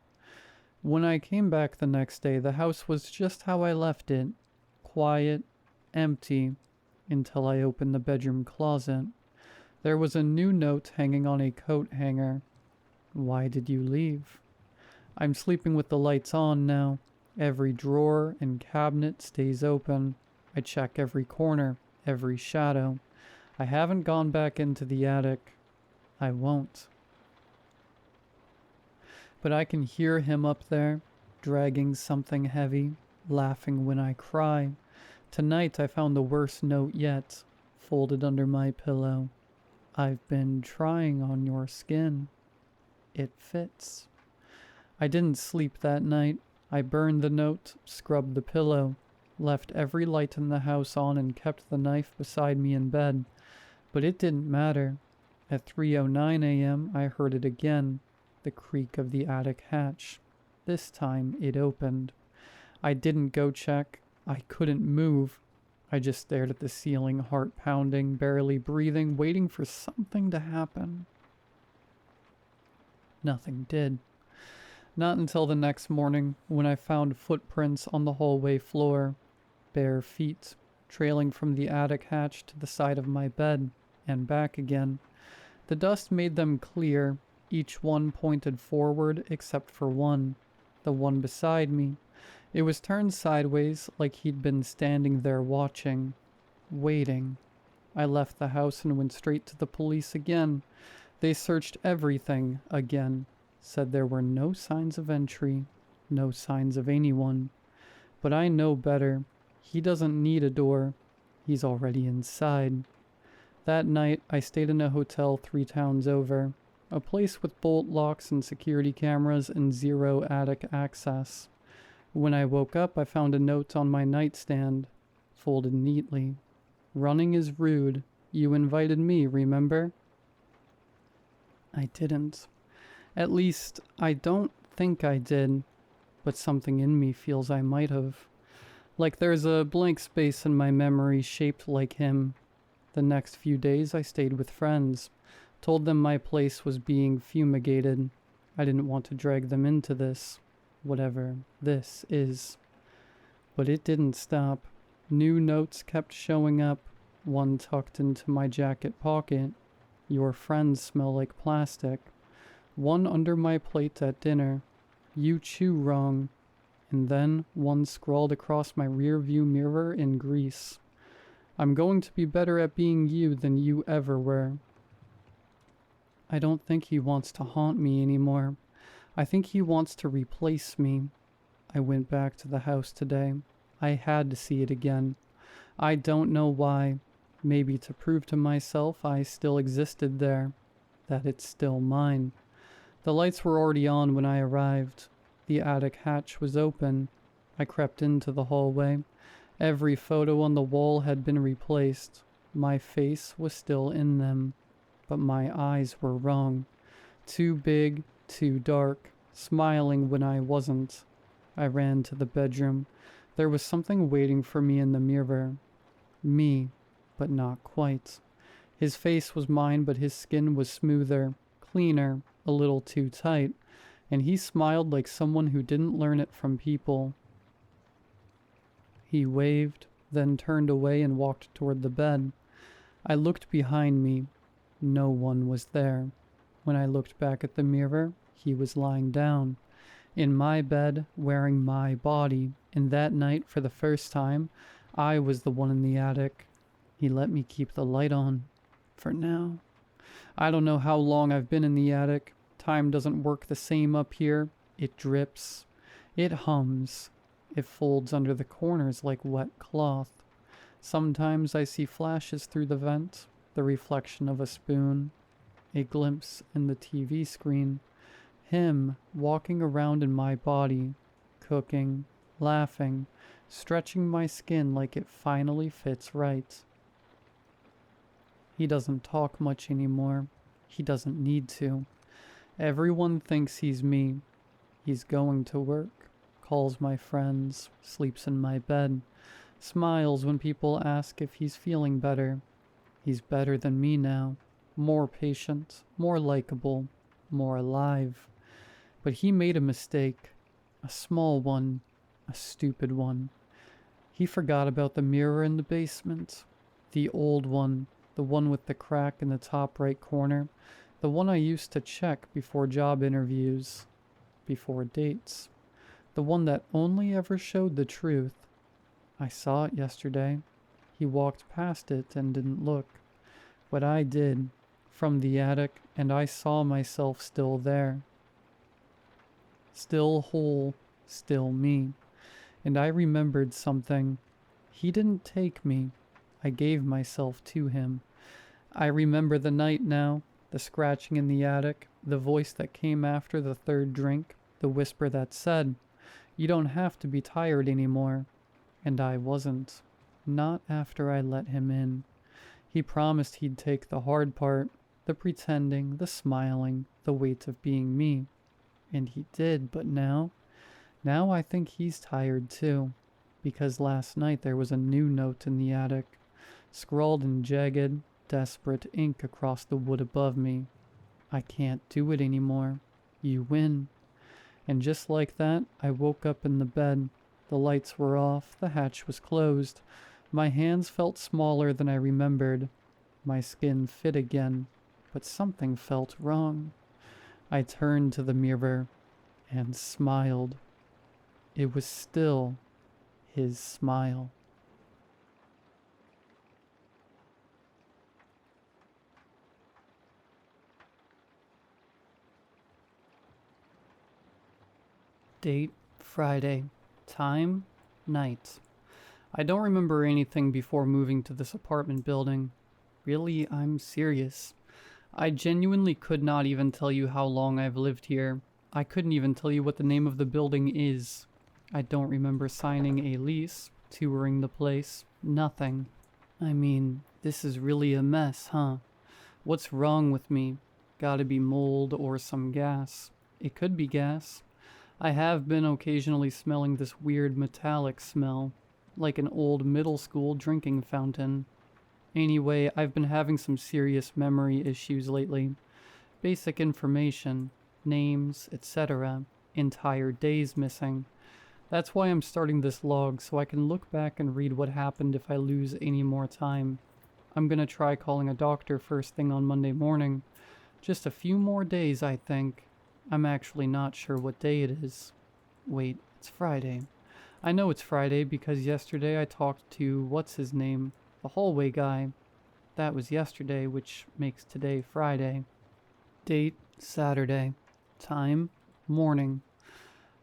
When I came back the next day, the house was just how I left it. Quiet, empty, until I opened the bedroom closet. There was a new note hanging on a coat hanger. Why did you leave? I'm sleeping with the lights on now. Every drawer and cabinet stays open. I check every corner, every shadow. I haven't gone back into the attic. I won't. But I can hear him up there, dragging something heavy, laughing when I cry. Tonight I found the worst note yet, folded under my pillow. I've been trying on your skin. It fits. I didn't sleep that night. I burned the note, scrubbed the pillow, left every light in the house on and kept the knife beside me in bed. But it didn't matter. At 3:09 a.m. I heard it again, the creak of the attic hatch. This time it opened. I didn't go check. I couldn't move. I just stared at the ceiling, heart pounding, barely breathing, waiting for something to happen. Nothing did. Not until the next morning, when I found footprints on the hallway floor, bare feet, trailing from the attic hatch to the side of my bed, and back again. The dust made them clear. Each one pointed forward except for one, the one beside me. It was turned sideways, like he'd been standing there watching, waiting. I left the house and went straight to the police again. They searched everything again, said there were no signs of entry, no signs of anyone. But I know better. He doesn't need a door. He's already inside. That night, I stayed in a hotel 3 towns over, a place with bolt locks and security cameras and zero attic access. When I woke up, I found a note on my nightstand, folded neatly. Running is rude. You invited me, remember? I didn't. At least, I don't think I did, but something in me feels I might have. Like there's a blank space in my memory shaped like him. The next few days I stayed with friends, told them my place was being fumigated. I didn't want to drag them into this, whatever this is. But it didn't stop. New notes kept showing up, one tucked into my jacket pocket. Your friends smell like plastic. One under my plate at dinner. You chew wrong. And then one scrawled across my rear view mirror in grease. I'm going to be better at being you than you ever were. I don't think he wants to haunt me anymore. I think he wants to replace me. I went back to the house today. I had to see it again. I don't know why. Maybe to prove to myself I still existed there. That it's still mine. The lights were already on when I arrived. The attic hatch was open. I crept into the hallway. Every photo on the wall had been replaced. My face was still in them. But my eyes were wrong. Too big, too dark, smiling when I wasn't. I ran to the bedroom. There was something waiting for me in the mirror. Me, but not quite. His face was mine, but his skin was smoother, cleaner, a little too tight, and he smiled like someone who didn't learn it from people. He waved, then turned away and walked toward the bed. I looked behind me. No one was there. When I looked back at the mirror, he was lying down, in my bed, wearing my body, and that night, for the first time, I was the one in the attic. He let me keep the light on. For now. I don't know how long I've been in the attic. Time doesn't work the same up here. It drips. It hums. It folds under the corners like wet cloth. Sometimes I see flashes through the vent, the reflection of a spoon, a glimpse in the TV screen, him walking around in my body, cooking, laughing, stretching my skin like it finally fits right. He doesn't talk much anymore. He doesn't need to. Everyone thinks he's me. He's going to work, calls my friends, sleeps in my bed, smiles when people ask if he's feeling better. He's better than me now. More patient, more likable, more alive. But he made a mistake. A small one. A stupid one. He forgot about the mirror in the basement. The old one. The one with the crack in the top right corner. The one I used to check before job interviews. Before dates. The one that only ever showed the truth. I saw it yesterday. He walked past it and didn't look. But I did. From the attic, and I saw myself still there. Still whole. Still me. And I remembered something. He didn't take me. I gave myself to him. I remember the night now, the scratching in the attic, the voice that came after the third drink, the whisper that said, "You don't have to be tired anymore." And I wasn't. Not after I let him in. He promised he'd take the hard part, the pretending, the smiling, the weight of being me. And he did, but now I think he's tired too. Because last night there was a new note in the attic, scrawled in jagged, desperate ink across the wood above me. I can't do it anymore. You win. And just like that, I woke up in the bed. The lights were off, the hatch was closed. My hands felt smaller than I remembered. My skin fit again, but something felt wrong. I turned to the mirror and smiled. It was still his smile. Date, Friday. Time, night. I don't remember anything before moving to this apartment building. Really, I'm serious. I genuinely could not even tell you how long I've lived here. I couldn't even tell you what the name of the building is. I don't remember signing a lease, touring the place, nothing. I mean, this is really a mess, huh? What's wrong with me? Gotta be mold or some gas. It could be gas. I have been occasionally smelling this weird metallic smell, like an old middle school drinking fountain. Anyway, I've been having some serious memory issues lately. Basic information, names, etc. Entire days missing. That's why I'm starting this log, so I can look back and read what happened if I lose any more time. I'm gonna try calling a doctor first thing on Monday morning. Just a few more days, I think. I'm actually not sure what day it is. Wait, it's Friday. I know it's Friday because yesterday I talked to what's-his-name, the hallway guy. That was yesterday, which makes today Friday. Date, Saturday. Time, morning.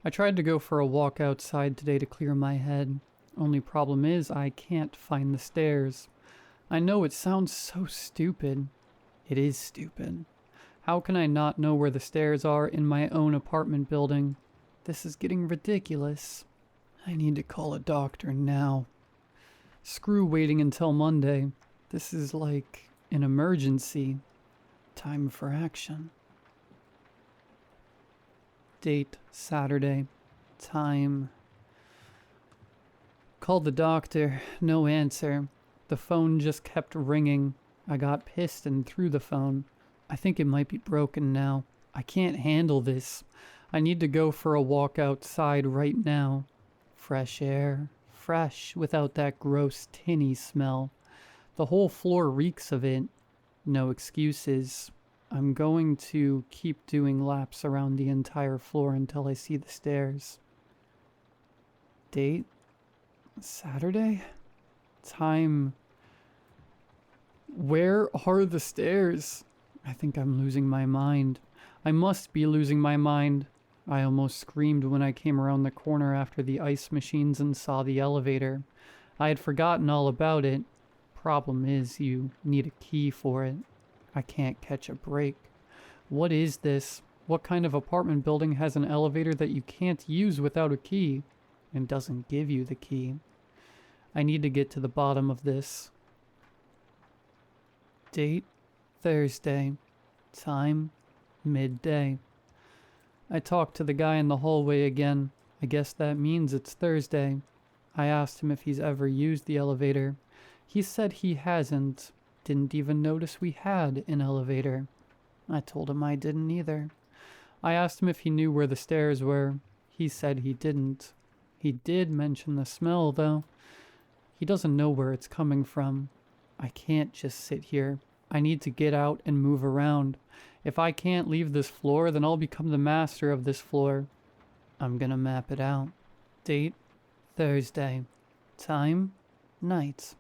I tried to go for a walk outside today to clear my head. Only problem is I can't find the stairs. I know it sounds so stupid. It is stupid. How can I not know where the stairs are in my own apartment building? This is getting ridiculous. I need to call a doctor now. Screw waiting until Monday. This is like an emergency. Time for action. Date, Saturday. Time. Called the doctor. No answer. The phone just kept ringing. I got pissed and threw the phone. I think it might be broken now. I can't handle this. I need to go for a walk outside right now. Fresh air. Fresh, without that gross tinny smell. The whole floor reeks of it. No excuses. I'm going to keep doing laps around the entire floor until I see the stairs. Date? Saturday? Time. Where are the stairs? I think I'm losing my mind. I must be losing my mind. I almost screamed when I came around the corner after the ice machines and saw the elevator. I had forgotten all about it. Problem is, you need a key for it. I can't catch a break. What is this? What kind of apartment building has an elevator that you can't use without a key and doesn't give you the key? I need to get to the bottom of this. Date? Thursday. Time? Midday. I talked to the guy in the hallway again. I guess that means it's Thursday. I asked him if he's ever used the elevator. He said he hasn't. Didn't even notice we had an elevator. I told him I didn't either. I asked him if he knew where the stairs were. He said he didn't. He did mention the smell, though. He doesn't know where it's coming from. I can't just sit here. I need to get out and move around. If I can't leave this floor, then I'll become the master of this floor. I'm gonna map it out. Date, Thursday. Time, night.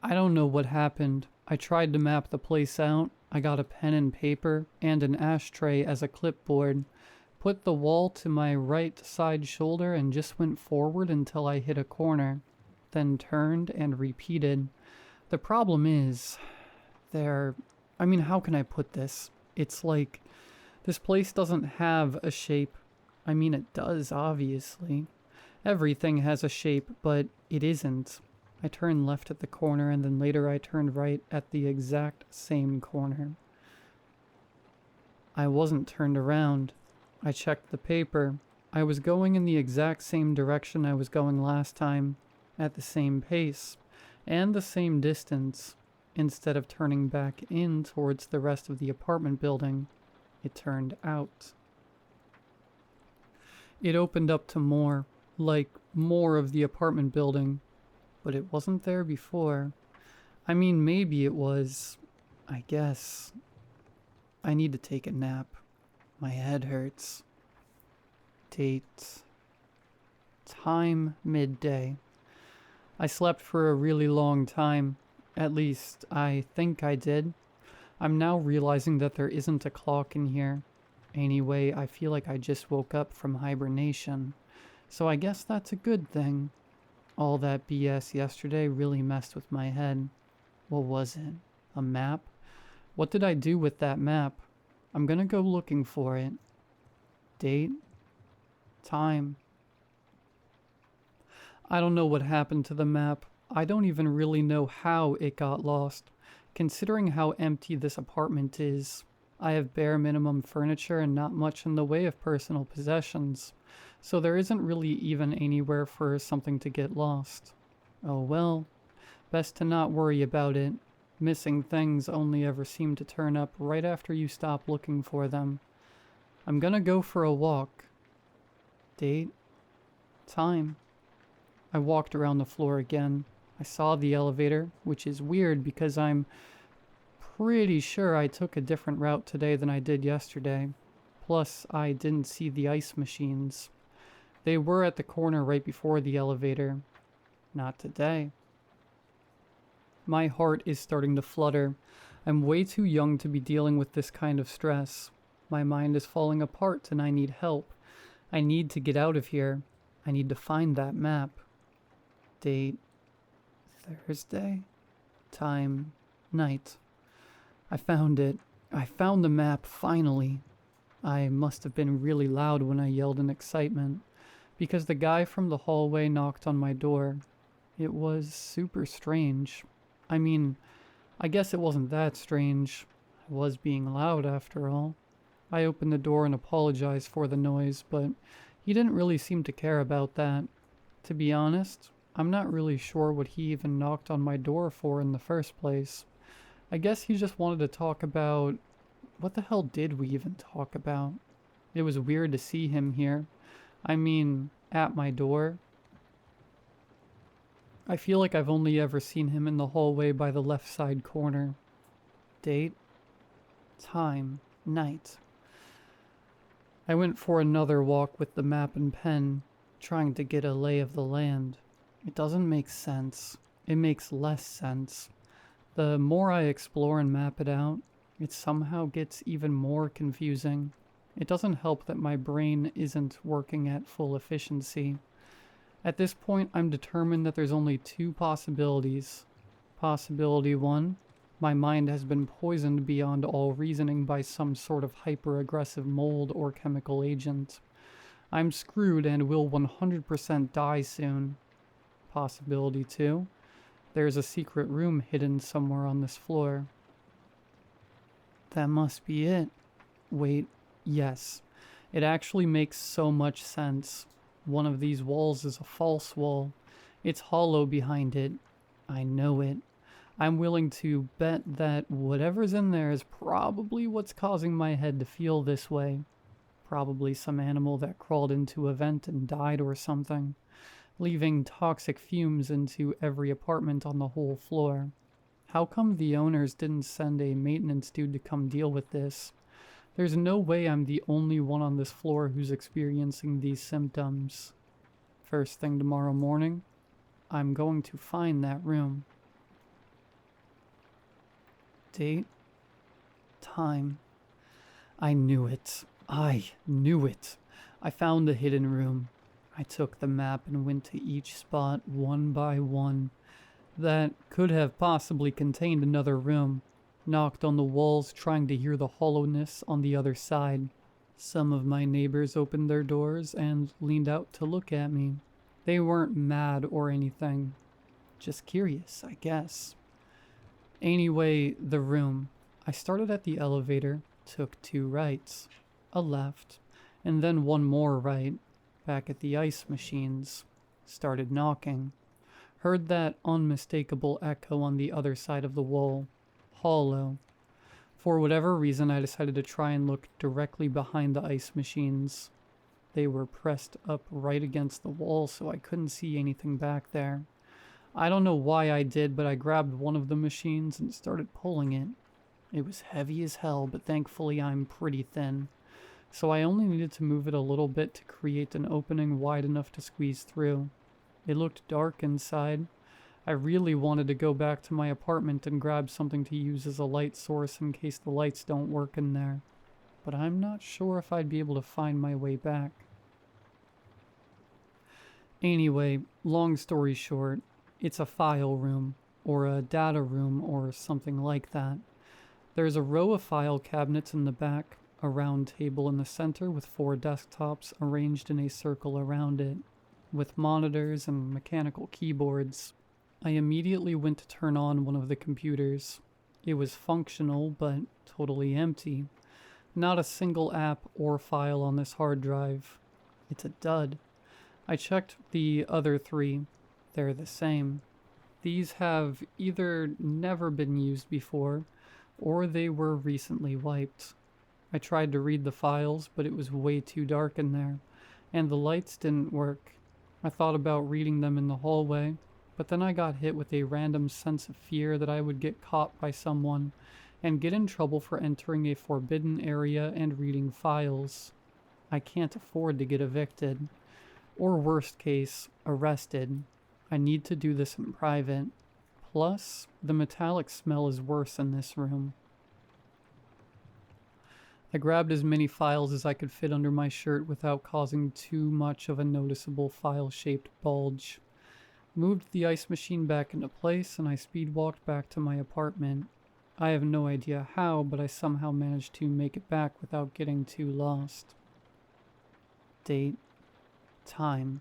I don't know what happened. I tried to map the place out. I got a pen and paper and an ashtray as a clipboard. Put the wall to my right side shoulder and just went forward until I hit a corner. Then turned and repeated. The problem is, how can I put this? It's like, this place doesn't have a shape. I mean, it does, obviously. Everything has a shape, but it isn't. I turned left at the corner, and then later I turned right at the exact same corner. I wasn't turned around. I checked the paper. I was going in the exact same direction I was going last time, at the same pace, and the same distance. Instead of turning back in towards the rest of the apartment building, it turned out. It opened up to more of the apartment building, but it wasn't there before. I mean, maybe it was. I guess. I need to take a nap. My head hurts. Date. Time, midday. I slept for a really long time. At least, I think I did. I'm now realizing that there isn't a clock in here. Anyway, I feel like I just woke up from hibernation. So I guess that's a good thing. All that BS yesterday really messed with my head. What was it? A map? What did I do with that map? I'm gonna go looking for it. Date? Time? I don't know what happened to the map. I don't even really know how it got lost. Considering how empty this apartment is, I have bare minimum furniture and not much in the way of personal possessions, so there isn't really even anywhere for something to get lost. Oh well, best to not worry about it. Missing things only ever seem to turn up right after you stop looking for them. I'm gonna go for a walk. Date? Time? I walked around the floor again. I saw the elevator, which is weird because I'm pretty sure I took a different route today than I did yesterday. Plus, I didn't see the ice machines. They were at the corner right before the elevator. Not today. My heart is starting to flutter. I'm way too young to be dealing with this kind of stress. My mind is falling apart and I need help. I need to get out of here. I need to find that map. Date? Thursday? Time? Night. I found it. I found the map, finally. I must have been really loud when I yelled in excitement, because the guy from the hallway knocked on my door. It was super strange. I mean, I guess it wasn't that strange. I was being loud after all. I opened the door and apologized for the noise, but he didn't really seem to care about that. To be honest, I'm not really sure what he even knocked on my door for in the first place. I guess he just wanted to talk about... What the hell did we even talk about? It was weird to see him here. I mean, at my door. I feel like I've only ever seen him in the hallway by the left side corner. Date? Time? Night. I went for another walk with the map and pen, trying to get a lay of the land. It doesn't make sense. It makes less sense. The more I explore and map it out, it somehow gets even more confusing. It doesn't help that my brain isn't working at full efficiency. At this point, I'm determined that there's only two possibilities. Possibility 1, my mind has been poisoned beyond all reasoning by some sort of hyper-aggressive mold or chemical agent. I'm screwed and will 100% die soon. Possibility 2, there's a secret room hidden somewhere on this floor. That must be it. Wait, yes. It actually makes so much sense. One of these walls is a false wall. It's hollow behind it. I know it. I'm willing to bet that whatever's in there is probably what's causing my head to feel this way. Probably some animal that crawled into a vent and died or something, leaving toxic fumes into every apartment on the whole floor. How come the owners didn't send a maintenance dude to come deal with this? There's no way I'm the only one on this floor who's experiencing these symptoms. First thing tomorrow morning, I'm going to find that room. Date, time. I knew it. I knew it. I found the hidden room. I took the map and went to each spot one by one. That could have possibly contained another room. Knocked on the walls trying to hear the hollowness on the other side. Some of my neighbors opened their doors and leaned out to look at me. They weren't mad or anything. Just curious, I guess. Anyway, the room. I started at the elevator, took 2 rights, a left, and then 1 more right, back at the ice machines. Started knocking. Heard that unmistakable echo on the other side of the wall. Hollow. For whatever reason, I decided to try and look directly behind the ice machines. They were pressed up right against the wall, so I couldn't see anything back there. I don't know why I did, but I grabbed one of the machines and started pulling it. It was heavy as hell, but thankfully I'm pretty thin. So I only needed to move it a little bit to create an opening wide enough to squeeze through. It looked dark inside. I really wanted to go back to my apartment and grab something to use as a light source in case the lights don't work in there. But I'm not sure if I'd be able to find my way back. Anyway, long story short, it's a file room, or a data room, or something like that. There's a row of file cabinets in the back, a round table in the center with 4 desktops arranged in a circle around it, with monitors and mechanical keyboards. I immediately went to turn on one of the computers. It was functional, but totally empty. Not a single app or file on this hard drive. It's a dud. I checked the other 3. They're the same. These have either never been used before, or they were recently wiped. I tried to read the files, but it was way too dark in there, and the lights didn't work. I thought about reading them in the hallway, but then I got hit with a random sense of fear that I would get caught by someone and get in trouble for entering a forbidden area and reading files. I can't afford to get evicted, or worst case, arrested. I need to do this in private. Plus, the metallic smell is worse in this room. I grabbed as many files as I could fit under my shirt without causing too much of a noticeable file-shaped bulge. Moved the ice machine back into place, and I speed-walked back to my apartment. I have no idea how, but I somehow managed to make it back without getting too lost. Date. Time.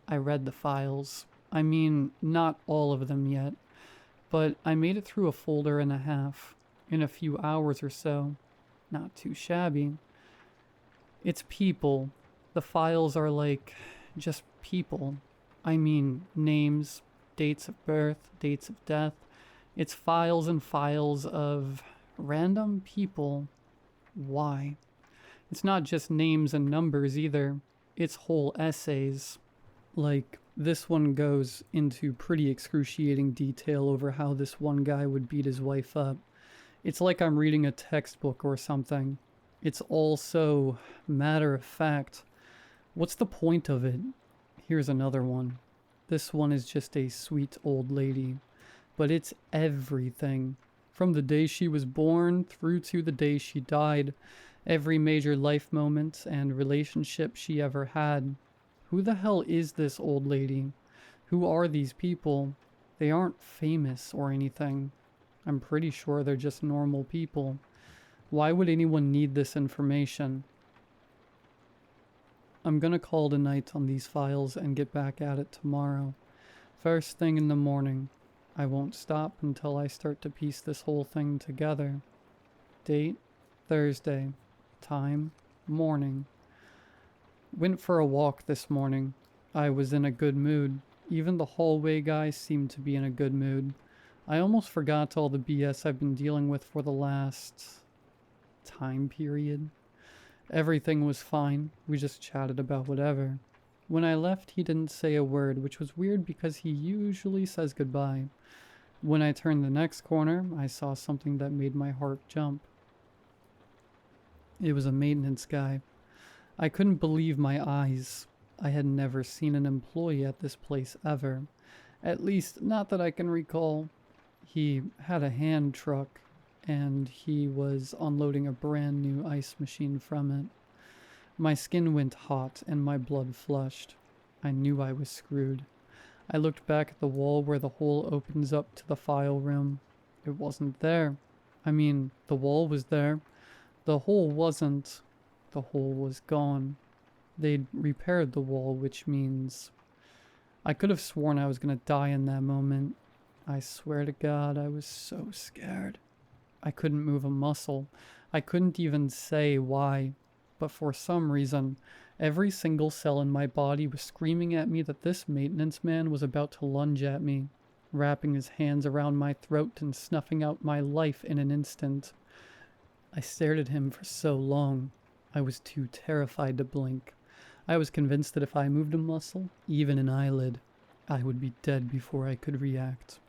I read the files. I mean, not all of them yet, but I made it through a folder and a half, in a few hours or so. Not too shabby. It's people. The files are like, just people. I mean, names, dates of birth, dates of death. It's files and files of random people. Why? It's not just names and numbers either. It's whole essays. Like, this one goes into pretty excruciating detail over how this one guy would beat his wife up. It's like I'm reading a textbook or something. It's all so matter of fact. What's the point of it? Here's another one. This one is just a sweet old lady. But it's everything. From the day she was born through to the day she died. Every major life moment and relationship she ever had. Who the hell is this old lady? Who are these people? They aren't famous or anything. I'm pretty sure they're just normal people. Why would anyone need this information? I'm gonna call it a night on these files and get back at it tomorrow. First thing in the morning. I won't stop until I start to piece this whole thing together. Date, Thursday. Time, morning. Went for a walk this morning. I was in a good mood. Even the hallway guy seemed to be in a good mood. I almost forgot all the BS I've been dealing with for the last time period. Everything was fine. We just chatted about whatever. When I left, he didn't say a word, which was weird because he usually says goodbye. When I turned the next corner, I saw something that made my heart jump. It was a maintenance guy. I couldn't believe my eyes. I had never seen an employee at this place ever. At least, not that I can recall. He had a hand truck, and he was unloading a brand new ice machine from it. My skin went hot and my blood flushed. I knew I was screwed. I looked back at the wall where the hole opens up to the file room. It wasn't there. I mean, the wall was there. The hole wasn't. The hole was gone. They'd repaired the wall, which means... I could have sworn I was gonna die in that moment. I swear to God, I was so scared. I couldn't move a muscle. I couldn't even say why. But for some reason, every single cell in my body was screaming at me that this maintenance man was about to lunge at me, wrapping his hands around my throat and snuffing out my life in an instant. I stared at him for so long. I was too terrified to blink. I was convinced that if I moved a muscle, even an eyelid, I would be dead before I could react.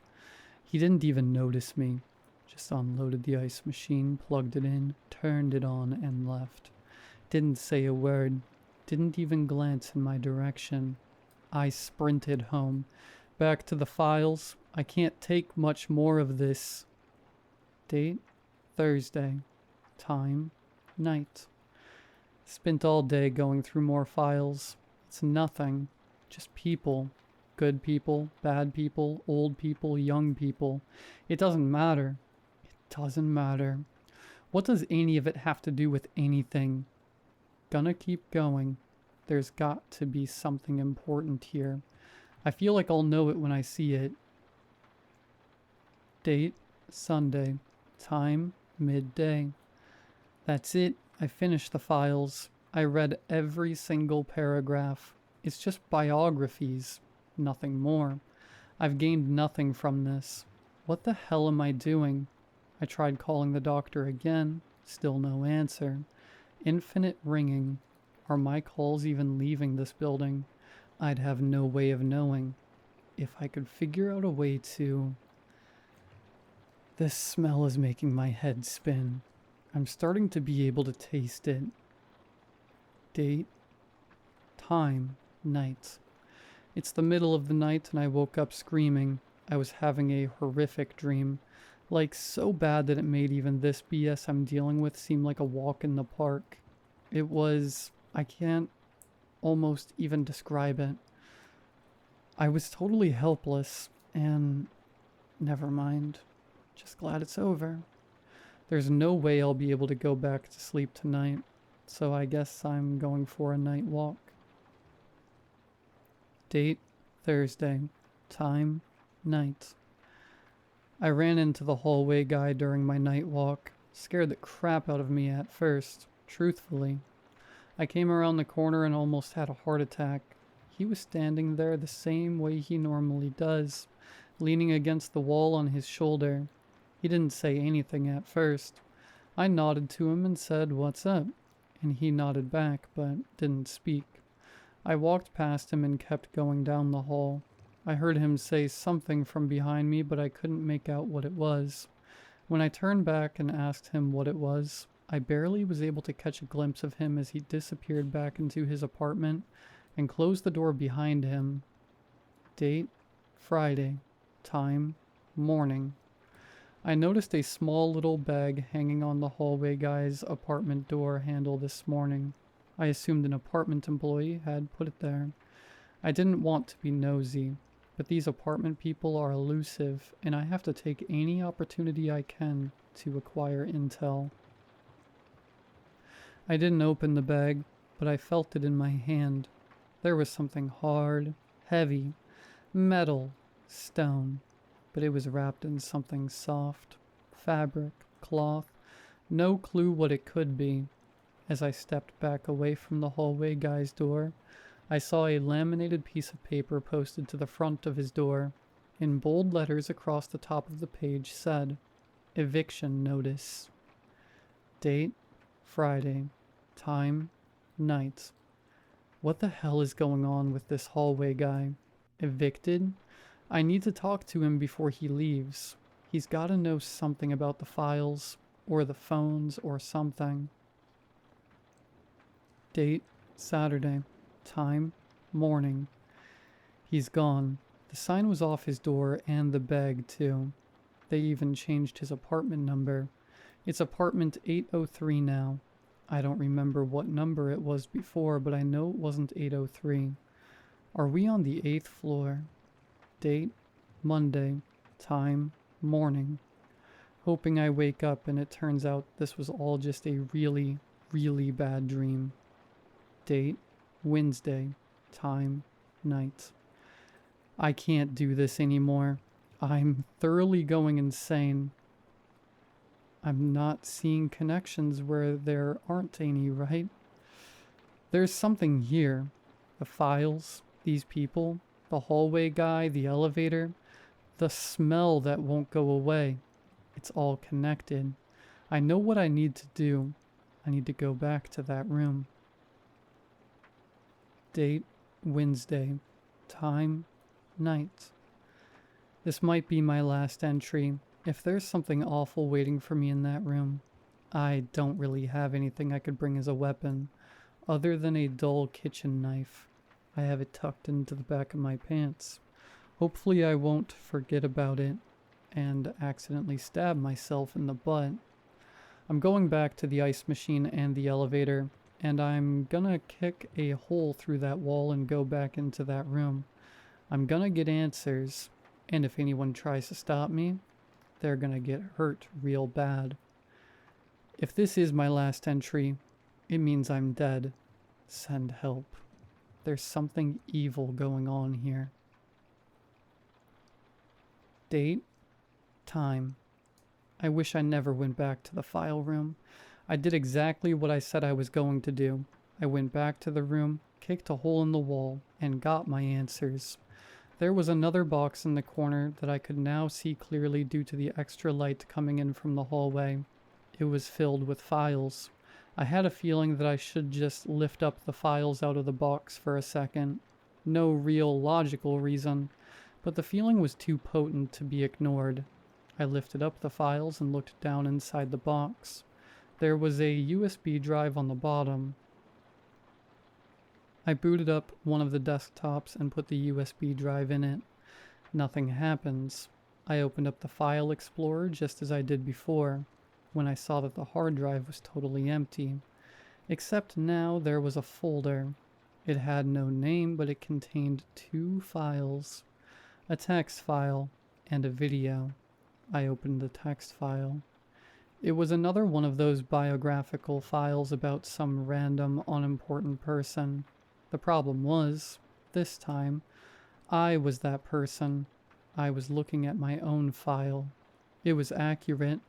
He didn't even notice me. Just unloaded the ice machine, plugged it in, turned it on, and left. Didn't say a word. Didn't even glance in my direction. I sprinted home. Back to the files. I can't take much more of this. Date, Thursday. Time, night. Spent all day going through more files. It's nothing. Just people. Good people, bad people, old people, young people. It doesn't matter. It doesn't matter. What does any of it have to do with anything? Gonna keep going. There's got to be something important here. I feel like I'll know it when I see it. Date, Sunday. Time, midday. That's it. I finished the files. I read every single paragraph. It's just biographies. Nothing more. I've gained nothing from this. What the hell am I doing? I tried calling the doctor again. Still no answer. Infinite ringing. Are my calls even leaving this building? I'd have no way of knowing. If I could figure out a way to... This smell is making my head spin. I'm starting to be able to taste it. Date, time, night. It's the middle of the night and I woke up screaming. I was having a horrific dream. Like so bad that it made even this BS I'm dealing with seem like a walk in the park. It was... I can't almost even describe it. I was totally helpless and... Never mind. Just glad it's over. There's no way I'll be able to go back to sleep tonight, so I guess I'm going for a night walk. Date, Thursday. Time, night. I ran into the hallway guy during my night walk. Scared the crap out of me at first, truthfully. I came around the corner and almost had a heart attack. He was standing there the same way he normally does, leaning against the wall on his shoulder. He didn't say anything at first. I nodded to him and said, "What's up?" And he nodded back, but didn't speak. I walked past him and kept going down the hall. I heard him say something from behind me, but I couldn't make out what it was. When I turned back and asked him what it was, I barely was able to catch a glimpse of him as he disappeared back into his apartment and closed the door behind him. Date, Friday. Time, morning. I noticed a small little bag hanging on the hallway guy's apartment door handle this morning. I assumed an apartment employee had put it there. I didn't want to be nosy, but these apartment people are elusive, and I have to take any opportunity I can to acquire intel. I didn't open the bag, but I felt it in my hand. There was something hard, heavy, metal, stone, but it was wrapped in something soft, fabric, cloth, no clue what it could be. As I stepped back away from the hallway guy's door, I saw a laminated piece of paper posted to the front of his door. In bold letters across the top of the page said, "Eviction Notice." Date, Friday. Time, night. What the hell is going on with this hallway guy? Evicted? I need to talk to him before he leaves. He's gotta know something about the files, or the phones, or something. Date, Saturday. Time, morning. He's gone. The sign was off his door and the bag too. They even changed his apartment number. It's apartment 803 now. I don't remember what number it was before, but I know it wasn't 803. Are we on the 8th floor? Date, Monday. Time, morning. Hoping I wake up and it turns out this was all just a really, really bad dream. Date, Wednesday. Time, night. I can't do this anymore. I'm thoroughly going insane. I'm not seeing connections where there aren't any, right? There's something here. The files, these people, the hallway guy, the elevator, the smell that won't go away. It's all connected. I know what I need to do. I need to go back to that room. Date, Wednesday. Time, night. This might be my last entry. If there's something awful waiting for me in that room, I don't really have anything I could bring as a weapon, other than a dull kitchen knife. I have it tucked into the back of my pants. Hopefully I won't forget about it and accidentally stab myself in the butt. I'm going back to the ice machine and the elevator, and I'm gonna kick a hole through that wall and go back into that room. I'm gonna get answers, and if anyone tries to stop me, they're gonna get hurt real bad. If this is my last entry, it means I'm dead. Send help. There's something evil going on here. Date, time. I wish I never went back to the file room. I did exactly what I said I was going to do. I went back to the room, kicked a hole in the wall, and got my answers. There was another box in the corner that I could now see clearly due to the extra light coming in from the hallway. It was filled with files. I had a feeling that I should just lift up the files out of the box for a second. No real logical reason, but the feeling was too potent to be ignored. I lifted up the files and looked down inside the box. There was a USB drive on the bottom. I booted up one of the desktops and put the USB drive in it. Nothing happens. I opened up the file explorer just as I did before, when I saw that the hard drive was totally empty. Except now there was a folder. It had no name, but it contained 2 files. A text file and a video. I opened the text file. It was another one of those biographical files about some random, unimportant person. The problem was, this time, I was that person. I was looking at my own file. It was accurate.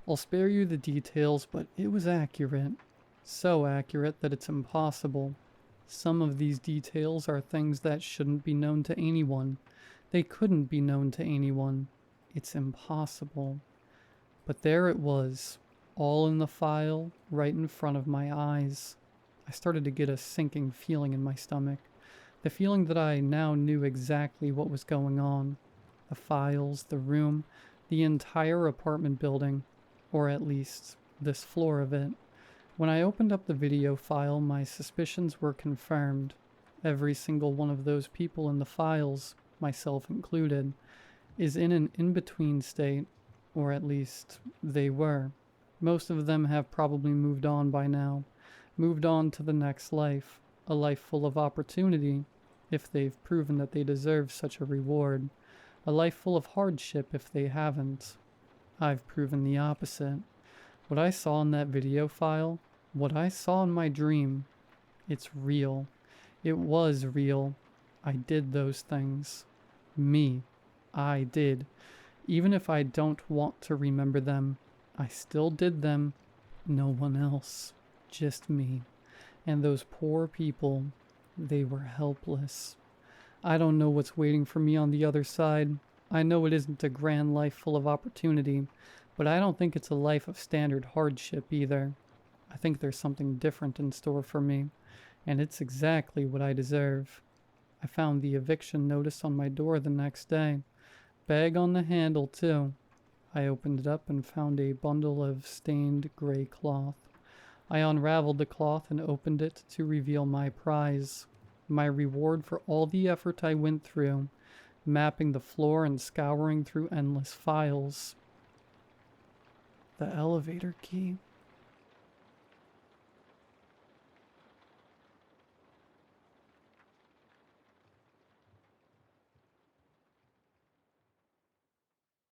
I'll spare you the details, but it was accurate. So accurate that it's impossible. Some of these details are things that shouldn't be known to anyone. They couldn't be known to anyone. It's impossible. But there it was, all in the file, right in front of my eyes. I started to get a sinking feeling in my stomach. The feeling that I now knew exactly what was going on. The files, the room, the entire apartment building, or at least this floor of it. When I opened up the video file, my suspicions were confirmed. Every single one of those people in the files, myself included, is in an in-between state, or at least they were. Most of them have probably moved on by now. Moved on to the next life, a life full of opportunity, if they've proven that they deserve such a reward, a life full of hardship if they haven't. I've proven the opposite. What I saw in that video file, what I saw in my dream, it's real. It was real. I did those things. Me. I did. Even if I don't want to remember them, I still did them. No one else. Just me. And those poor people, they were helpless. I don't know what's waiting for me on the other side. I know it isn't a grand life full of opportunity, but I don't think it's a life of standard hardship either. I think there's something different in store for me, and it's exactly what I deserve. I found the eviction notice on my door the next day. Bag on the handle, too. I opened it up and found a bundle of stained gray cloth. I unraveled the cloth and opened it to reveal my prize. My reward for all the effort I went through, mapping the floor and scouring through endless files. The elevator key.